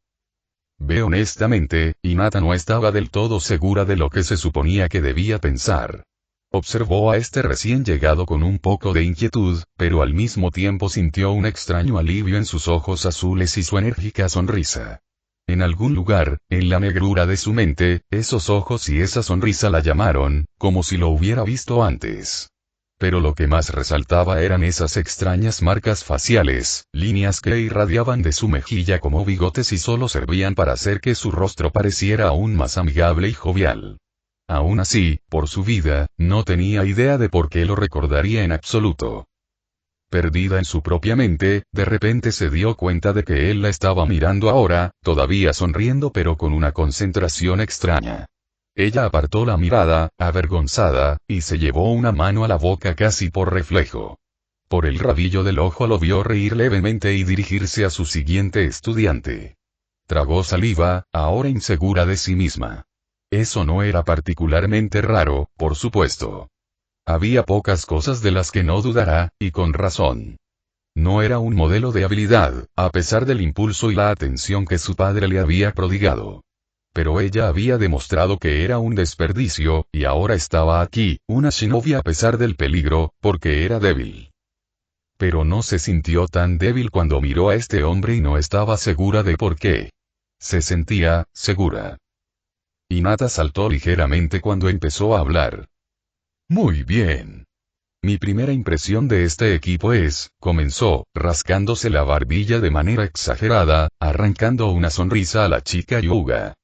S1: Honestamente, Hinata no estaba del todo segura de lo que se suponía que debía pensar. Observó a este recién llegado con un poco de inquietud, pero al mismo tiempo sintió un extraño alivio en sus ojos azules y su enérgica sonrisa. En algún lugar, en la negrura de su mente, esos ojos y esa sonrisa la llamaron, como si lo hubiera visto antes. Pero lo que más resaltaba eran esas extrañas marcas faciales, líneas que irradiaban de su mejilla como bigotes y solo servían para hacer que su rostro pareciera aún más amigable y jovial. Aún así, por su vida, no tenía idea de por qué lo recordaría en absoluto. Perdida en su propia mente, de repente se dio cuenta de que él la estaba mirando ahora, todavía sonriendo pero con una concentración extraña. Ella apartó la mirada, avergonzada, y se llevó una mano a la boca casi por reflejo. Por el rabillo del ojo lo vio reír levemente y dirigirse a su siguiente estudiante. Tragó saliva, ahora insegura de sí misma. Eso no era particularmente raro, por supuesto. Había pocas cosas de las que no dudará, y con razón. No era un modelo de habilidad, a pesar del impulso y la atención que su padre le había prodigado. Pero ella había demostrado que era un desperdicio, y ahora estaba aquí, una shinobi a pesar del peligro, porque era débil. Pero no se sintió tan débil cuando miró a este hombre y no estaba segura de por qué. Se sentía segura. Hinata saltó ligeramente cuando empezó a hablar. Muy bien. Mi primera impresión de este equipo es, comenzó, rascándose la barbilla de manera exagerada, arrancando una sonrisa a la chica Yuga.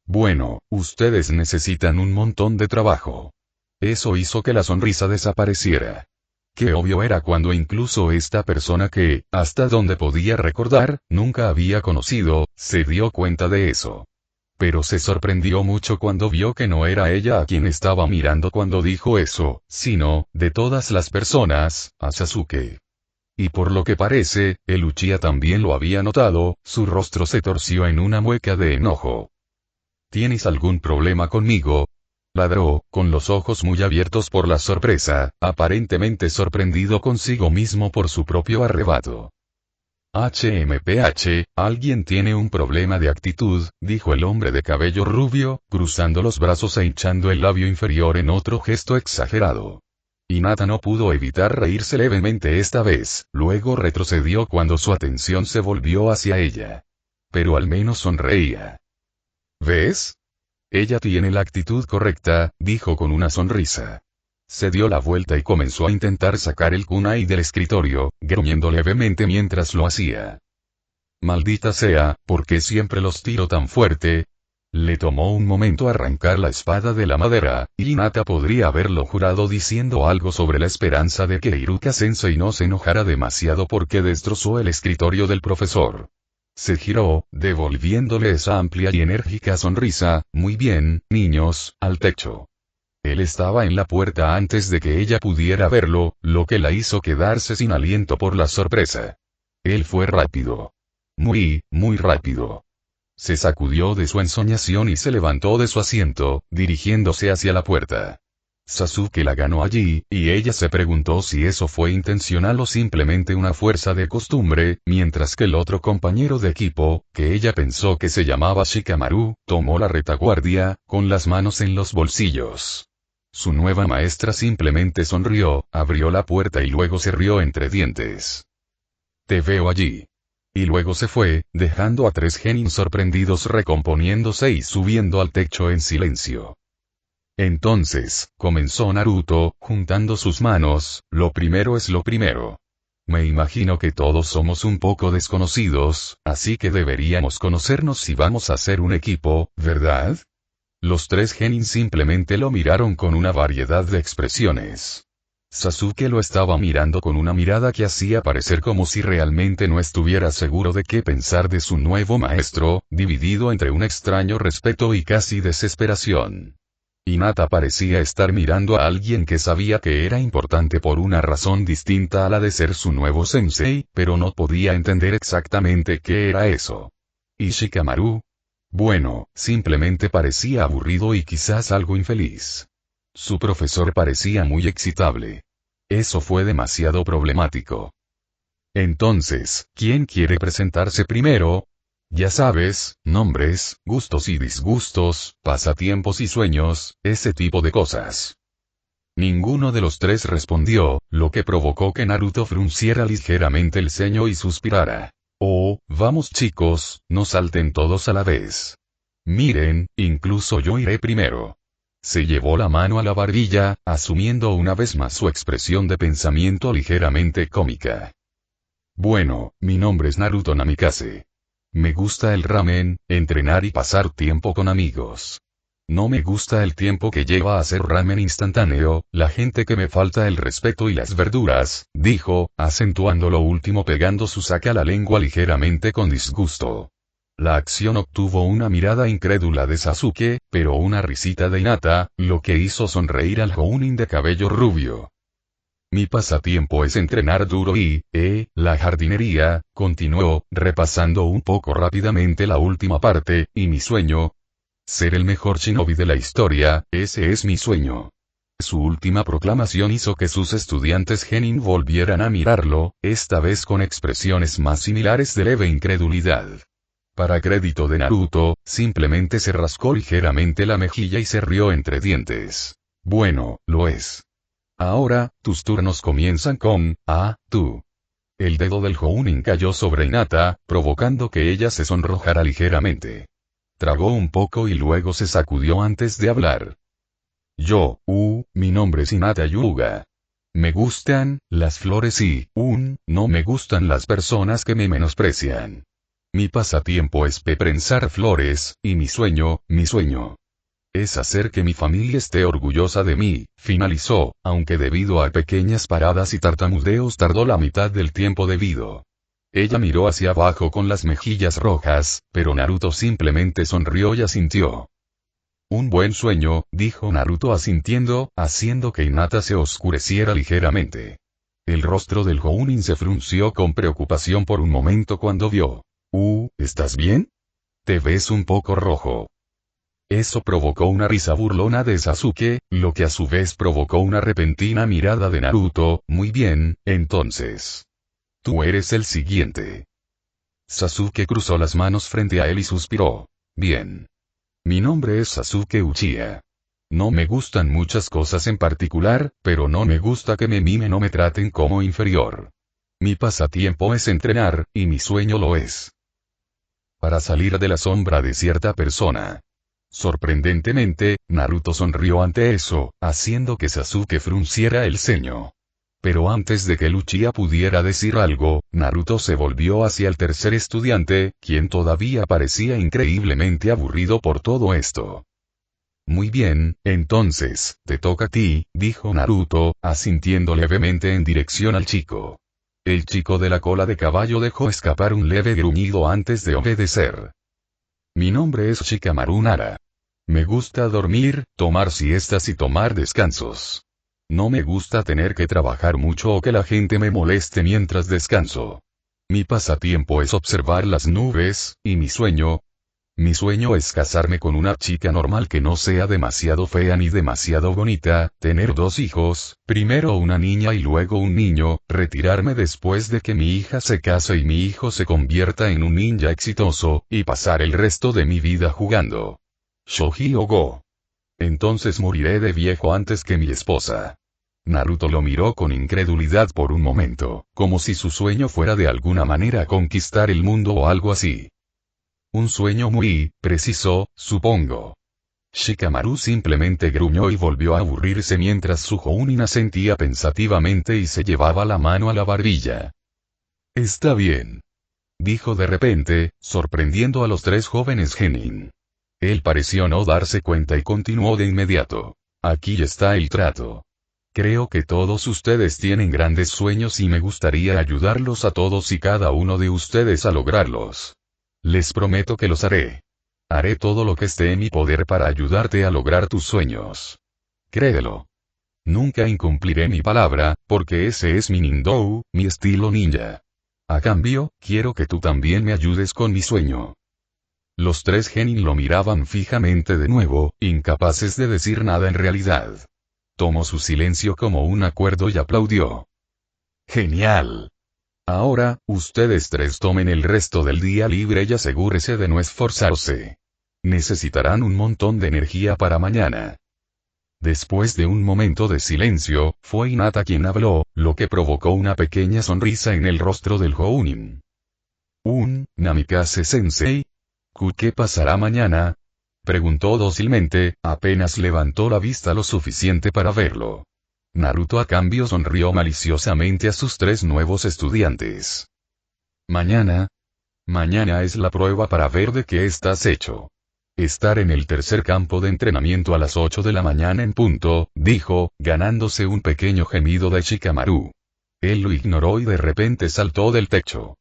S1: Bueno, ustedes necesitan un montón de trabajo. Eso hizo que la sonrisa desapareciera. Qué obvio era cuando incluso esta persona que, hasta donde podía recordar, nunca había conocido, se dio cuenta de eso. Pero se sorprendió mucho cuando vio que no era ella a quien estaba mirando cuando dijo eso, sino, de todas las personas, a Sasuke. Y por lo que parece, el Uchiha también lo había notado, su rostro se torció en una mueca de enojo. ¿Tienes algún problema conmigo? Ladró, con los ojos muy abiertos por la sorpresa, aparentemente sorprendido consigo mismo por su propio arrebato. Alguien tiene un problema de actitud, dijo el hombre de cabello rubio, cruzando los brazos e hinchando el labio inferior en otro gesto exagerado. Hinata no pudo evitar reírse levemente esta vez, luego retrocedió cuando su atención se volvió hacia ella. Pero al menos sonreía. ¿Ves? Ella tiene la actitud correcta, dijo con una sonrisa. Se dio la vuelta y comenzó a intentar sacar el kunai del escritorio, gruñendo levemente mientras lo hacía. Maldita sea, ¿por qué siempre los tiro tan fuerte? Le tomó un momento arrancar la espada de la madera, y Hinata podría haberlo jurado diciendo algo sobre la esperanza de que Iruka-sensei no se enojara demasiado porque destrozó el escritorio del profesor. Se giró, devolviéndole esa amplia y enérgica sonrisa, muy bien, niños, al techo. Él estaba en la puerta antes de que ella pudiera verlo, lo que la hizo quedarse sin aliento por la sorpresa. Él fue rápido. Muy rápido. Se sacudió de su ensoñación y se levantó de su asiento, dirigiéndose hacia la puerta. Sasuke la ganó allí, y ella se preguntó si eso fue intencional o simplemente una fuerza de costumbre, mientras que el otro compañero de equipo, que ella pensó que se llamaba Shikamaru, tomó la retaguardia, con las manos en los bolsillos. Su nueva maestra simplemente sonrió, abrió la puerta y luego se rió entre dientes. Te veo allí. Y luego se fue, dejando a 3 genin sorprendidos recomponiéndose y subiendo al techo en silencio. Entonces, comenzó Naruto, juntando sus manos, lo primero es lo primero. Me imagino que todos somos un poco desconocidos, así que deberíamos conocernos si vamos a ser un equipo, ¿verdad? Los 3 genin simplemente lo miraron con una variedad de expresiones. Sasuke lo estaba mirando con una mirada que hacía parecer como si realmente no estuviera seguro de qué pensar de su nuevo maestro, dividido entre un extraño respeto y casi desesperación. Hinata parecía estar mirando a alguien que sabía que era importante por una razón distinta a la de ser su nuevo sensei, pero no podía entender exactamente qué era eso. ¿Y Shikamaru? Bueno, simplemente parecía aburrido y quizás algo infeliz. Su profesor parecía muy excitable. Eso fue demasiado problemático. Entonces, ¿quién quiere presentarse primero? Ya sabes, nombres, gustos y disgustos, pasatiempos y sueños, ese tipo de cosas. Ninguno de los 3 respondió, lo que provocó que Naruto frunciera ligeramente el ceño y suspirara. Oh, vamos chicos, no salten todos a la vez. Miren, incluso yo iré primero. Se llevó la mano a la barbilla, asumiendo una vez más su expresión de pensamiento ligeramente cómica. Bueno, mi nombre es Naruto Namikaze. Me gusta el ramen, entrenar y pasar tiempo con amigos. No me gusta el tiempo que lleva a hacer ramen instantáneo, la gente que me falta el respeto y las verduras, dijo, acentuando lo último pegando su saca a la lengua ligeramente con disgusto. La acción obtuvo una mirada incrédula de Sasuke, pero una risita de Hinata, lo que hizo sonreír al Jounin de cabello rubio. Mi pasatiempo es entrenar duro y, la jardinería, continuó, repasando un poco rápidamente la última parte, y mi sueño. Ser el mejor shinobi de la historia, ese es mi sueño. Su última proclamación hizo que sus estudiantes genin volvieran a mirarlo, esta vez con expresiones más similares de leve incredulidad. Para crédito de Naruto, simplemente se rascó ligeramente la mejilla y se rió entre dientes. Bueno, lo es. Ahora, tus turnos comienzan con, tú. El dedo del Jounin cayó sobre Hinata, provocando que ella se sonrojara ligeramente. Tragó un poco y luego se sacudió antes de hablar. Mi nombre es Hinata Hyuga. Me gustan, las flores y, no me gustan las personas que me menosprecian. Mi pasatiempo es prensar flores, y mi sueño, es hacer que mi familia esté orgullosa de mí, finalizó, aunque debido a pequeñas paradas y tartamudeos tardó la mitad del tiempo debido. Ella miró hacia abajo con las mejillas rojas, pero Naruto simplemente sonrió y asintió. Un buen sueño, dijo Naruto asintiendo, haciendo que Hinata se oscureciera ligeramente. El rostro del Jounin se frunció con preocupación por un momento cuando vio. ¿Estás bien? Te ves un poco rojo. Eso provocó una risa burlona de Sasuke, lo que a su vez provocó una repentina mirada de Naruto. Muy bien, entonces. Tú eres el siguiente. Sasuke cruzó las manos frente a él y suspiró. Bien. Mi nombre es Sasuke Uchiha. No me gustan muchas cosas en particular, pero no me gusta que me mimen o me traten como inferior. Mi pasatiempo es entrenar, y mi sueño lo es. Para salir de la sombra de cierta persona. Sorprendentemente, Naruto sonrió ante eso, haciendo que Sasuke frunciera el ceño. Pero antes de que Uchiha pudiera decir algo, Naruto se volvió hacia el tercer estudiante, quien todavía parecía increíblemente aburrido por todo esto. Muy bien, entonces, te toca a ti, dijo Naruto, asintiendo levemente en dirección al chico. El chico de la cola de caballo dejó escapar un leve gruñido antes de obedecer. Mi nombre es Shikamaru Nara. Me gusta dormir, tomar siestas y tomar descansos. No me gusta tener que trabajar mucho o que la gente me moleste mientras descanso. Mi pasatiempo es observar las nubes, y mi sueño es casarme con una chica normal que no sea demasiado fea ni demasiado bonita, tener 2 hijos, primero una niña y luego un niño, retirarme después de que mi hija se case y mi hijo se convierta en un ninja exitoso, y pasar el resto de mi vida jugando. Shoji Ogo. Entonces moriré de viejo antes que mi esposa. Naruto lo miró con incredulidad por un momento, como si su sueño fuera de alguna manera conquistar el mundo o algo así. Un sueño muy preciso, supongo. Shikamaru simplemente gruñó y volvió a aburrirse mientras su Jounin asentía pensativamente y se llevaba la mano a la barbilla. Está bien, dijo de repente, sorprendiendo a los tres jóvenes genin. Él pareció no darse cuenta y continuó de inmediato. Aquí está el trato. Creo que todos ustedes tienen grandes sueños y me gustaría ayudarlos a todos y cada uno de ustedes a lograrlos. Les prometo que los haré. Haré todo lo que esté en mi poder para ayudarte a lograr tus sueños. Créelo. Nunca incumpliré mi palabra, porque ese es mi Nindou, mi estilo ninja. A cambio, quiero que tú también me ayudes con mi sueño. Los tres genin lo miraban fijamente de nuevo, incapaces de decir nada en realidad. Tomó su silencio como un acuerdo y aplaudió. ¡Genial! Ahora, ustedes tres tomen el resto del día libre y asegúrese de no esforzarse. Necesitarán un montón de energía para mañana. Después de un momento de silencio, fue Hinata quien habló, lo que provocó una pequeña sonrisa en el rostro del Jounin. Namikaze-sensei. ¿Qué pasará mañana? Preguntó dócilmente, apenas levantó la vista lo suficiente para verlo. Naruto a cambio sonrió maliciosamente a sus tres nuevos estudiantes. Mañana es la prueba para ver de qué estás hecho. Estar en el tercer campo de entrenamiento a las 8 de la mañana en punto, dijo, ganándose un pequeño gemido de Shikamaru. Él lo ignoró y de repente saltó del techo.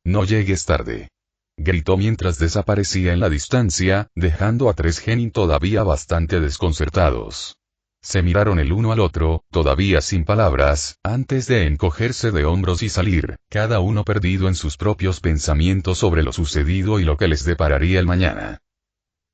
S1: No llegues tarde. Gritó mientras desaparecía en la distancia, dejando a tres genin todavía bastante desconcertados. Se miraron el uno al otro, todavía sin palabras, antes de encogerse de hombros y salir, cada uno perdido en sus propios pensamientos sobre lo sucedido y lo que les depararía el mañana.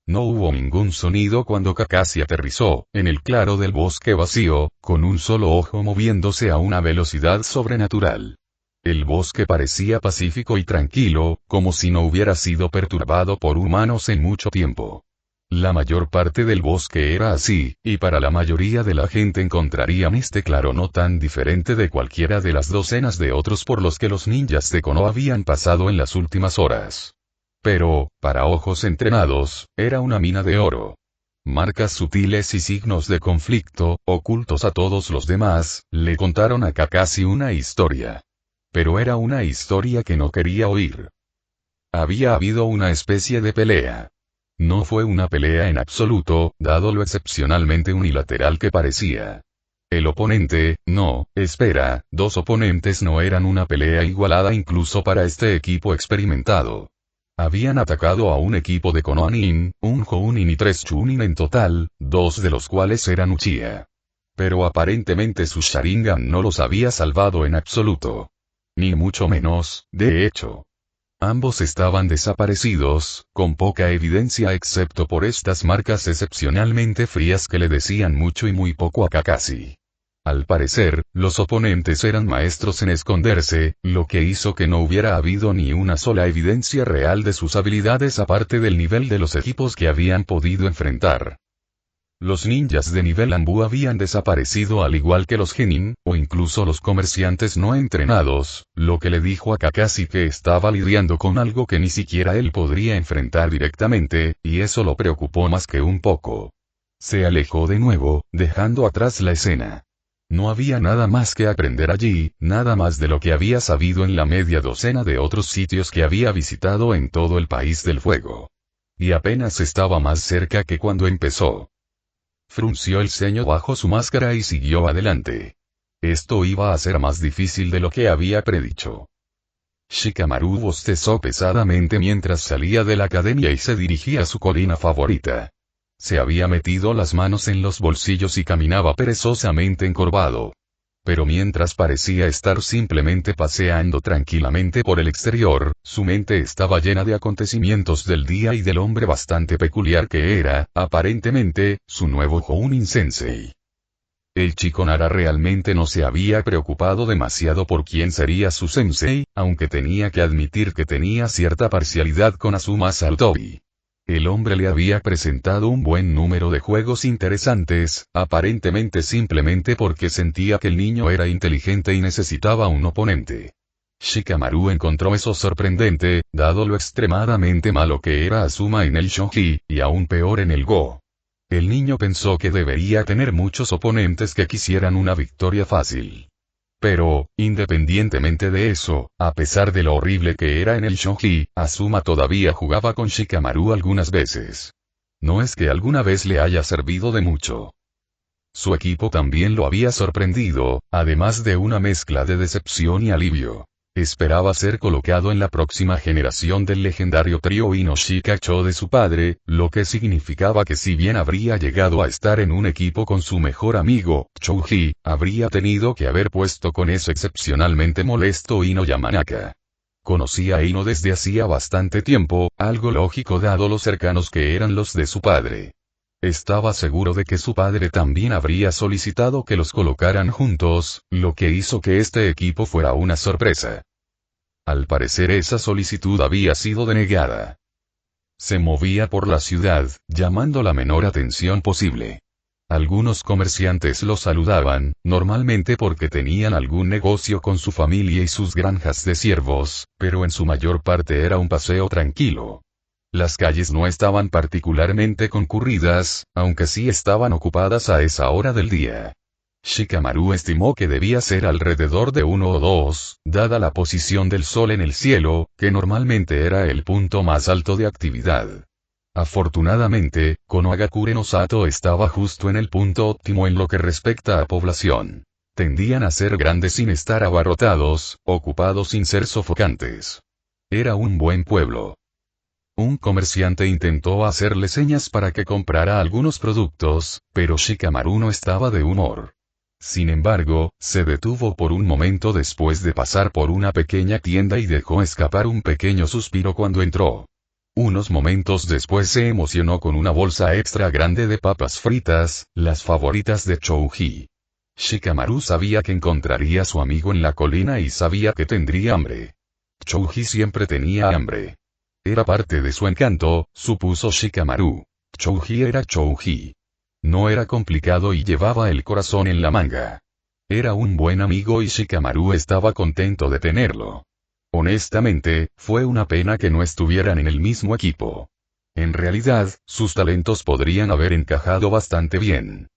S1: No hubo ningún sonido cuando Kakashi aterrizó, en el claro del bosque vacío, con un solo ojo moviéndose a una velocidad sobrenatural. El bosque parecía pacífico y tranquilo, como si no hubiera sido perturbado por humanos en mucho tiempo. La mayor parte del bosque era así, y para la mayoría de la gente encontrarían este claro no tan diferente de cualquiera de las docenas de otros por los que los ninjas de Konoha habían pasado en las últimas horas. Pero, para ojos entrenados, era una mina de oro. Marcas sutiles y signos de conflicto, ocultos a todos los demás, le contaron a Kakashi una historia. Pero era una historia que no quería oír. Había habido una especie de pelea. No fue una pelea en absoluto, dado lo excepcionalmente unilateral que parecía. El oponente, dos oponentes no eran una pelea igualada incluso para este equipo experimentado. Habían atacado a un equipo de Konoha Nin, un Jounin y 3 Chunin en total, 2 de los cuales eran Uchiha. Pero aparentemente su Sharingan no los había salvado en absoluto. Ni mucho menos, de hecho. Ambos estaban desaparecidos, con poca evidencia excepto por estas marcas excepcionalmente frías que le decían mucho y muy poco a Kakashi. Al parecer, los oponentes eran maestros en esconderse, lo que hizo que no hubiera habido ni una sola evidencia real de sus habilidades aparte del nivel de los equipos que habían podido enfrentar. Los ninjas de nivel Anbu habían desaparecido al igual que los genin, o incluso los comerciantes no entrenados, lo que le dijo a Kakashi que estaba lidiando con algo que ni siquiera él podría enfrentar directamente, y eso lo preocupó más que un poco. Se alejó de nuevo, dejando atrás la escena. No había nada más que aprender allí, nada más de lo que había sabido en la media docena de otros sitios que había visitado en todo el país del fuego. Y apenas estaba más cerca que cuando empezó. Frunció el ceño bajo su máscara y siguió adelante. Esto iba a ser más difícil de lo que había predicho. Shikamaru bostezó pesadamente mientras salía de la academia y se dirigía a su colina favorita. Se había metido las manos en los bolsillos y caminaba perezosamente encorvado. Pero mientras parecía estar simplemente paseando tranquilamente por el exterior, su mente estaba llena de acontecimientos del día y del hombre bastante peculiar que era, aparentemente, su nuevo Jounin Sensei. El chico Nara realmente no se había preocupado demasiado por quién sería su sensei, aunque tenía que admitir que tenía cierta parcialidad con Azuma Satobi. El hombre le había presentado un buen número de juegos interesantes, aparentemente simplemente porque sentía que el niño era inteligente y necesitaba un oponente. Shikamaru encontró eso sorprendente, dado lo extremadamente malo que era Azuma en el shogi, y aún peor en el go. El niño pensó que debería tener muchos oponentes que quisieran una victoria fácil. Pero, independientemente de eso, a pesar de lo horrible que era en el shogi, Azuma todavía jugaba con Shikamaru algunas veces. No es que alguna vez le haya servido de mucho. Su equipo también lo había sorprendido, además de una mezcla de decepción y alivio. Esperaba ser colocado en la próxima generación del legendario trío Inoshika-cho de su padre, lo que significaba que si bien habría llegado a estar en un equipo con su mejor amigo, Chouji, habría tenido que haber puesto con ese excepcionalmente molesto Ino Yamanaka. Conocía a Ino desde hacía bastante tiempo, algo lógico dado lo cercanos que eran los de su padre. Estaba seguro de que su padre también habría solicitado que los colocaran juntos, lo que hizo que este equipo fuera una sorpresa. Al parecer esa solicitud había sido denegada. Se movía por la ciudad, llamando la menor atención posible. Algunos comerciantes lo saludaban, normalmente porque tenían algún negocio con su familia y sus granjas de ciervos, pero en su mayor parte era un paseo tranquilo. Las calles no estaban particularmente concurridas, aunque sí estaban ocupadas a esa hora del día. Shikamaru estimó que debía ser alrededor de 1 o 2, dada la posición del sol en el cielo, que normalmente era el punto más alto de actividad. Afortunadamente, Konohagakure no Sato estaba justo en el punto óptimo en lo que respecta a población. Tendían a ser grandes sin estar abarrotados, ocupados sin ser sofocantes. Era un buen pueblo. Un comerciante intentó hacerle señas para que comprara algunos productos, pero Shikamaru no estaba de humor. Sin embargo, se detuvo por un momento después de pasar por una pequeña tienda y dejó escapar un pequeño suspiro cuando entró. Unos momentos después se emocionó con una bolsa extra grande de papas fritas, las favoritas de Chouji. Shikamaru sabía que encontraría a su amigo en la colina y sabía que tendría hambre. Chouji siempre tenía hambre. Era parte de su encanto, supuso Shikamaru. Chouji era Chouji. No era complicado y llevaba el corazón en la manga. Era un buen amigo y Shikamaru estaba contento de tenerlo. Honestamente, fue una pena que no estuvieran en el mismo equipo. En realidad, sus talentos podrían haber encajado bastante bien.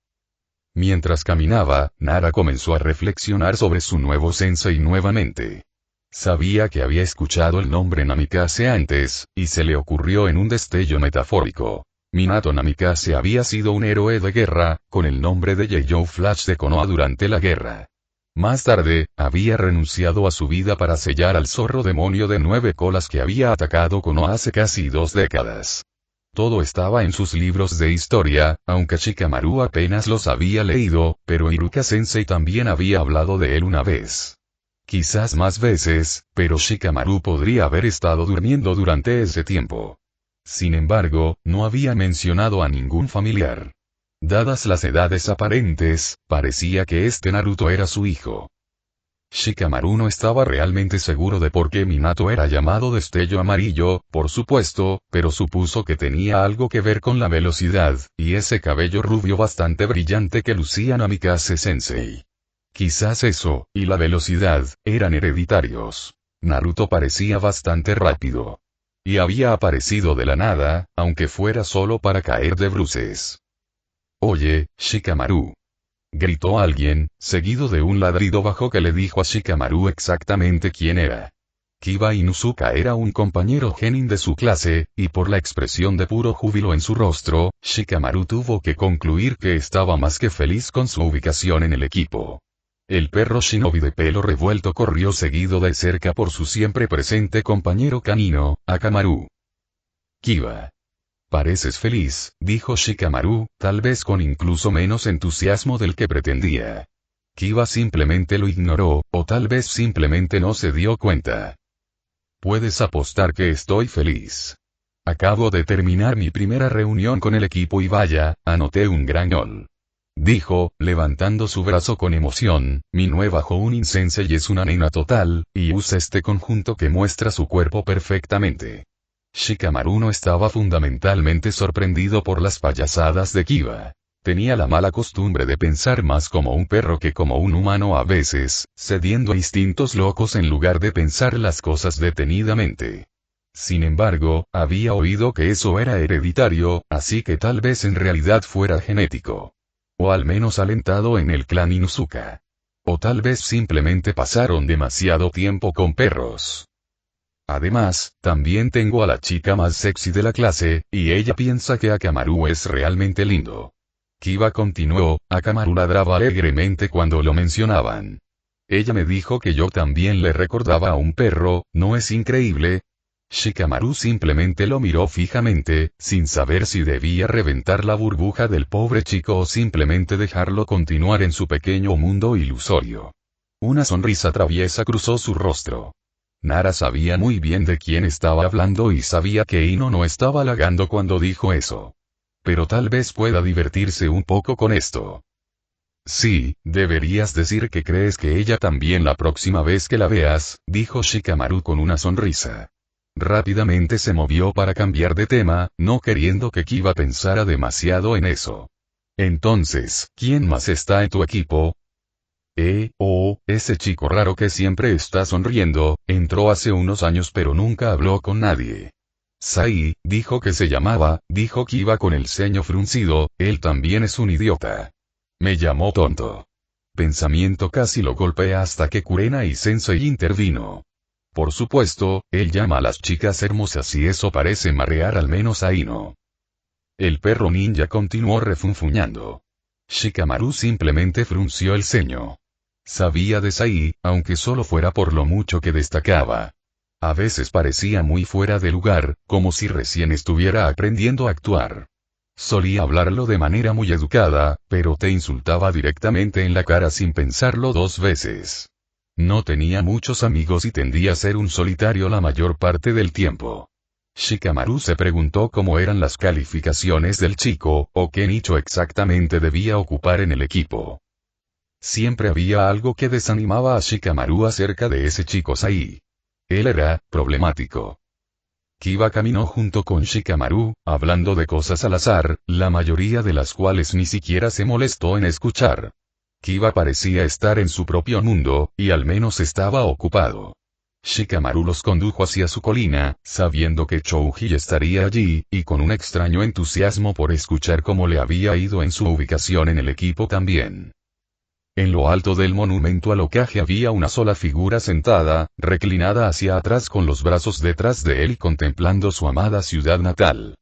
S1: Mientras caminaba, Nara comenzó a reflexionar sobre su nuevo sensei nuevamente. Sabía que había escuchado el nombre Namikaze antes, y se le ocurrió en un destello metafórico. Minato Namikaze había sido un héroe de guerra, con el nombre de Yeyou Flash de Konoha durante la guerra. Más tarde, había renunciado a su vida para sellar al zorro demonio de 9 colas que había atacado Konoha hace casi 2 décadas. Todo estaba en sus libros de historia, aunque Shikamaru apenas los había leído, pero Iruka Sensei también había hablado de él una vez. Quizás más veces, pero Shikamaru podría haber estado durmiendo durante ese tiempo. Sin embargo, no había mencionado a ningún familiar. Dadas las edades aparentes, parecía que este Naruto era su hijo. Shikamaru no estaba realmente seguro de por qué Minato era llamado Destello Amarillo, por supuesto, pero supuso que tenía algo que ver con la velocidad, y ese cabello rubio bastante brillante que lucía Namikaze Sensei. Quizás eso, y la velocidad, eran hereditarios. Naruto parecía bastante rápido. Y había aparecido de la nada, aunque fuera solo para caer de bruces. «Oye, Shikamaru», gritó alguien, seguido de un ladrido bajo que le dijo a Shikamaru exactamente quién era. Kiba Inuzuka era un compañero genin de su clase, y por la expresión de puro júbilo en su rostro, Shikamaru tuvo que concluir que estaba más que feliz con su ubicación en el equipo. El perro shinobi de pelo revuelto corrió seguido de cerca por su siempre presente compañero canino, Akamaru. «Kiba. Pareces feliz», dijo Shikamaru, tal vez con incluso menos entusiasmo del que pretendía. Kiba simplemente lo ignoró, o tal vez simplemente no se dio cuenta. «Puedes apostar que estoy feliz. Acabo de terminar mi primera reunión con el equipo y vaya, anoté un gran gol», dijo, levantando su brazo con emoción. «Mi nueva Jounin Sensei es una nena total, y usa este conjunto que muestra su cuerpo perfectamente. Shikamaru no estaba fundamentalmente sorprendido por las payasadas de Kiba. Tenía la mala costumbre de pensar más como un perro que como un humano a veces, cediendo a instintos locos en lugar de pensar las cosas detenidamente. Sin embargo, había oído que eso era hereditario, así que tal vez en realidad fuera genético. O al menos alentado en el clan Inuzuka. O tal vez simplemente pasaron demasiado tiempo con perros. Además, también tengo a la chica más sexy de la clase, y ella piensa que Akamaru es realmente lindo. Kiba continuó, Akamaru ladraba alegremente cuando lo mencionaban. Ella me dijo que yo también le recordaba a un perro, ¿no es increíble? Shikamaru simplemente lo miró fijamente, sin saber si debía reventar la burbuja del pobre chico o simplemente dejarlo continuar en su pequeño mundo ilusorio. Una sonrisa traviesa cruzó su rostro. Nara sabía muy bien de quién estaba hablando y sabía que Ino no estaba halagando cuando dijo eso. Pero tal vez pueda divertirse un poco con esto. Sí, deberías decir que crees que ella también la próxima vez que la veas, dijo Shikamaru con una sonrisa. Rápidamente se movió para cambiar de tema, no queriendo que Kiba pensara demasiado en eso. Entonces, ¿quién más está en tu equipo? Ese chico raro que siempre está sonriendo, entró hace unos años pero nunca habló con nadie. Sai, dijo que se llamaba, dijo Kiba con el ceño fruncido, él también es un idiota. Me llamó tonto. Pensamiento casi lo golpea hasta que Kurenai Sensei intervino. Por supuesto, él llama a las chicas hermosas y eso parece marear al menos a Ino. El perro ninja continuó refunfuñando. Shikamaru simplemente frunció el ceño. Sabía de Sai, aunque solo fuera por lo mucho que destacaba. A veces parecía muy fuera de lugar, como si recién estuviera aprendiendo a actuar. Solía hablarlo de manera muy educada, pero te insultaba directamente en la cara sin pensarlo dos veces. No tenía muchos amigos y tendía a ser un solitario la mayor parte del tiempo. Shikamaru se preguntó cómo eran las calificaciones del chico, o qué nicho exactamente debía ocupar en el equipo. Siempre había algo que desanimaba a Shikamaru acerca de ese chico Sai. Él era problemático. Kiba caminó junto con Shikamaru, hablando de cosas al azar, la mayoría de las cuales ni siquiera se molestó en escuchar. Kiba parecía estar en su propio mundo, y al menos estaba ocupado. Shikamaru los condujo hacia su colina, sabiendo que Chouji estaría allí, y con un extraño entusiasmo por escuchar cómo le había ido en su ubicación en el equipo también. En lo alto del monumento al Hokage había una sola figura sentada, reclinada hacia atrás con los brazos detrás de él y contemplando su amada ciudad natal.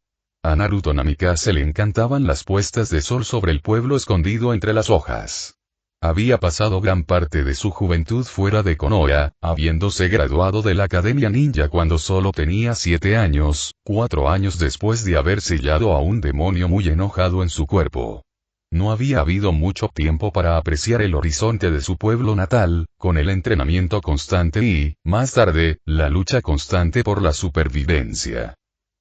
S1: A Naruto Namikaze le encantaban las puestas de sol sobre el pueblo escondido entre las hojas. Había pasado gran parte de su juventud fuera de Konoha, habiéndose graduado de la Academia Ninja cuando solo tenía 7 años, 4 años después de haber sellado a un demonio muy enojado en su cuerpo. No había habido mucho tiempo para apreciar el horizonte de su pueblo natal, con el entrenamiento constante y, más tarde, la lucha constante por la supervivencia.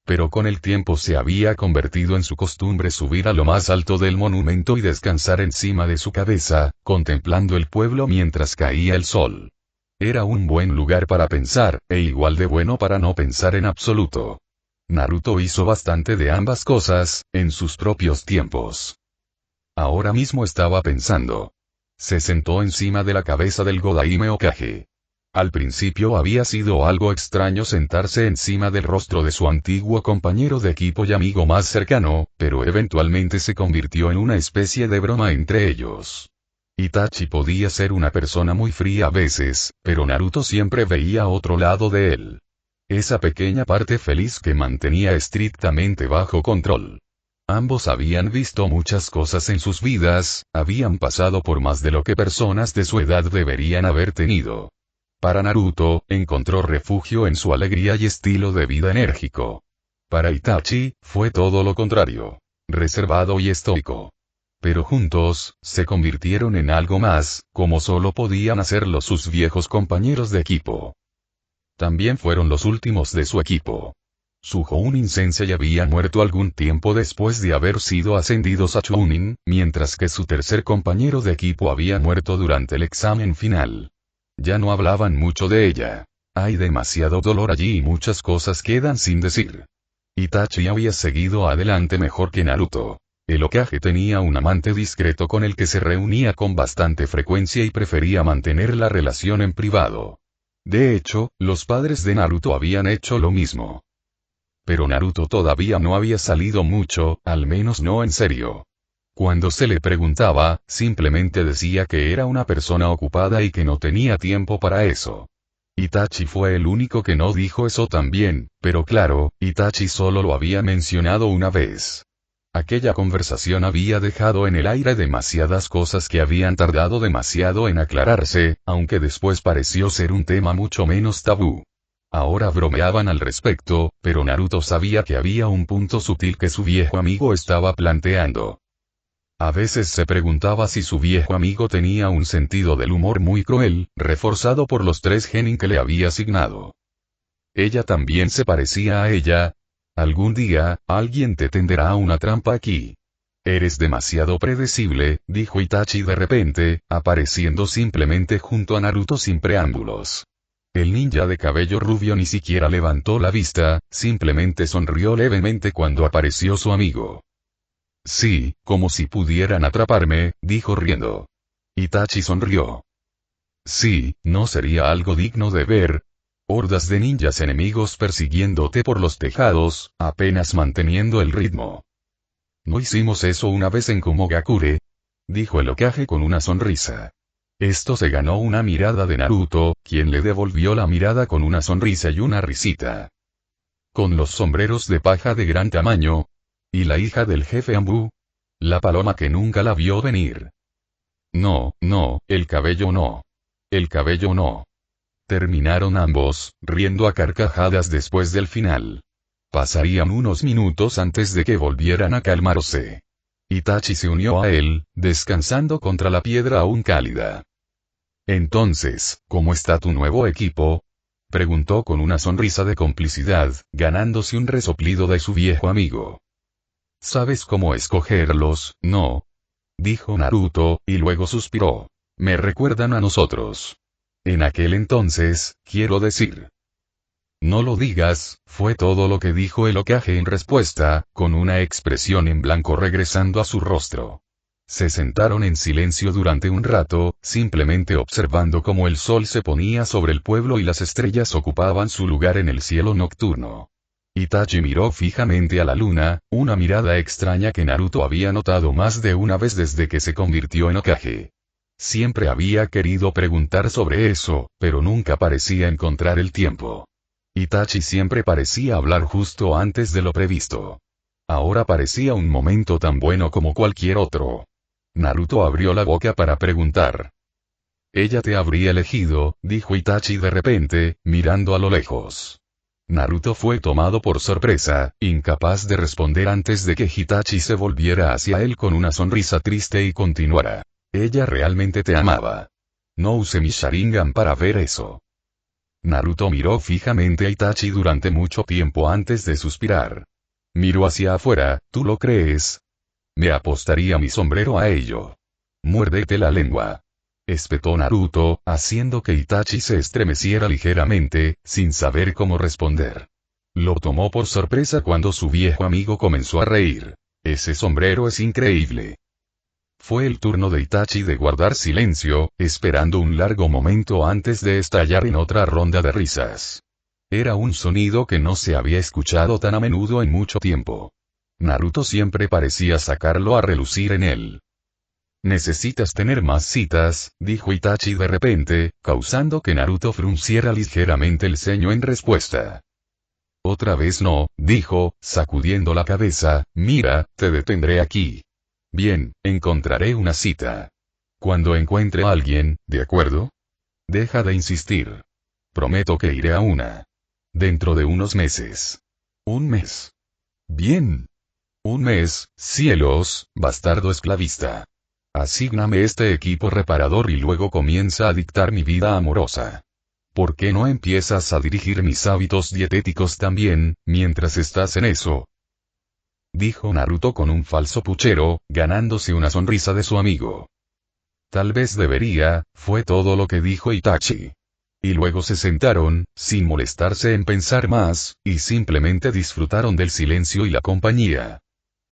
S1: Pero con el tiempo se había convertido en su costumbre subir a lo más alto del monumento y descansar encima de su cabeza, contemplando el pueblo mientras caía el sol. Era un buen lugar para pensar, e igual de bueno para no pensar en absoluto. Naruto hizo bastante de ambas cosas, en sus propios tiempos. Ahora mismo estaba pensando. Se sentó encima de la cabeza del Godaime Hokage. Al principio había sido algo extraño sentarse encima del rostro de su antiguo compañero de equipo y amigo más cercano, pero eventualmente se convirtió en una especie de broma entre ellos. Itachi podía ser una persona muy fría a veces, pero Naruto siempre veía otro lado de él. Esa pequeña parte feliz que mantenía estrictamente bajo control. Ambos habían visto muchas cosas en sus vidas, habían pasado por más de lo que personas de su edad deberían haber tenido. Para Naruto, encontró refugio en su alegría y estilo de vida enérgico. Para Itachi, fue todo lo contrario. Reservado y estoico. Pero juntos, se convirtieron en algo más, como solo podían hacerlo sus viejos compañeros de equipo. También fueron los últimos de su equipo. Su Jounin Sensei había muerto algún tiempo después de haber sido ascendidos a Chunin, mientras que su tercer compañero de equipo había muerto durante el examen final. Ya no hablaban mucho de ella. Hay demasiado dolor allí y muchas cosas quedan sin decir. Itachi había seguido adelante mejor que Naruto. El Hokage tenía un amante discreto con el que se reunía con bastante frecuencia y prefería mantener la relación en privado. De hecho, los padres de Naruto habían hecho lo mismo. Pero Naruto todavía no había salido mucho, al menos no en serio. Cuando se le preguntaba, simplemente decía que era una persona ocupada y que no tenía tiempo para eso. Itachi fue el único que no dijo eso también, pero claro, Itachi solo lo había mencionado una vez. Aquella conversación había dejado en el aire demasiadas cosas que habían tardado demasiado en aclararse, aunque después pareció ser un tema mucho menos tabú. Ahora bromeaban al respecto, pero Naruto sabía que había un punto sutil que su viejo amigo estaba planteando. A veces se preguntaba si su viejo amigo tenía un sentido del humor muy cruel, reforzado por los 3 genin que le había asignado. Ella también se parecía a ella. Algún día, alguien te tenderá una trampa aquí. Eres demasiado predecible, dijo Itachi de repente, apareciendo simplemente junto a Naruto sin preámbulos. El ninja de cabello rubio ni siquiera levantó la vista, simplemente sonrió levemente cuando apareció su amigo. Sí, como si pudieran atraparme, dijo riendo. Itachi sonrió. Sí, ¿no sería algo digno de ver? Hordas de ninjas enemigos persiguiéndote por los tejados, apenas manteniendo el ritmo. ¿No hicimos eso una vez en Kumogakure? Dijo el Hokage con una sonrisa. Esto se ganó una mirada de Naruto, quien le devolvió la mirada con una sonrisa y una risita. Con los sombreros de paja de gran tamaño. ¿Y la hija del jefe Anbu? La paloma que nunca la vio venir. No, el cabello no. El cabello no. Terminaron ambos, riendo a carcajadas después del final. Pasarían unos minutos antes de que volvieran a calmarse. Itachi se unió a él, descansando contra la piedra aún cálida. Entonces, ¿cómo está tu nuevo equipo? Preguntó con una sonrisa de complicidad, ganándose un resoplido de su viejo amigo. ¿Sabes cómo escogerlos, no? Dijo Naruto, y luego suspiró. Me recuerdan a nosotros. En aquel entonces, quiero decir. No lo digas, fue todo lo que dijo el Hokage en respuesta, con una expresión en blanco regresando a su rostro. Se sentaron en silencio durante un rato, simplemente observando cómo el sol se ponía sobre el pueblo y las estrellas ocupaban su lugar en el cielo nocturno. Itachi miró fijamente a la luna, una mirada extraña que Naruto había notado más de una vez desde que se convirtió en Hokage. Siempre había querido preguntar sobre eso, pero nunca parecía encontrar el tiempo. Itachi siempre parecía hablar justo antes de lo previsto. Ahora parecía un momento tan bueno como cualquier otro. Naruto abrió la boca para preguntar. Ella te habría elegido, dijo Itachi de repente, mirando a lo lejos. Naruto fue tomado por sorpresa, incapaz de responder antes de que Itachi se volviera hacia él con una sonrisa triste y continuara. Ella realmente te amaba. No usé mi Sharingan para ver eso. Naruto miró fijamente a Itachi durante mucho tiempo antes de suspirar. Miró hacia afuera, ¿tú lo crees? Me apostaría mi sombrero a ello. Muérdete la lengua. Espetó Naruto, haciendo que Itachi se estremeciera ligeramente, sin saber cómo responder. Lo tomó por sorpresa cuando su viejo amigo comenzó a reír. Ese sombrero es increíble. Fue el turno de Itachi de guardar silencio, esperando un largo momento antes de estallar en otra ronda de risas. Era un sonido que no se había escuchado tan a menudo en mucho tiempo. Naruto siempre parecía sacarlo a relucir en él. Necesitas tener más citas, dijo Itachi de repente, causando que Naruto frunciera ligeramente el ceño en respuesta. Otra vez no, dijo, sacudiendo la cabeza, mira, te detendré aquí. Bien, encontraré una cita. Cuando encuentre a alguien, ¿de acuerdo? Deja de insistir. Prometo que iré a una. Dentro de unos meses. ¿Un mes? Bien. Un mes, cielos, bastardo esclavista. Asígname este equipo reparador y luego comienza a dictar mi vida amorosa. ¿Por qué no empiezas a dirigir mis hábitos dietéticos también, mientras estás en eso? Dijo Naruto con un falso puchero, ganándose una sonrisa de su amigo. Tal vez debería, fue todo lo que dijo Itachi. Y luego se sentaron, sin molestarse en pensar más, y simplemente disfrutaron del silencio y la compañía.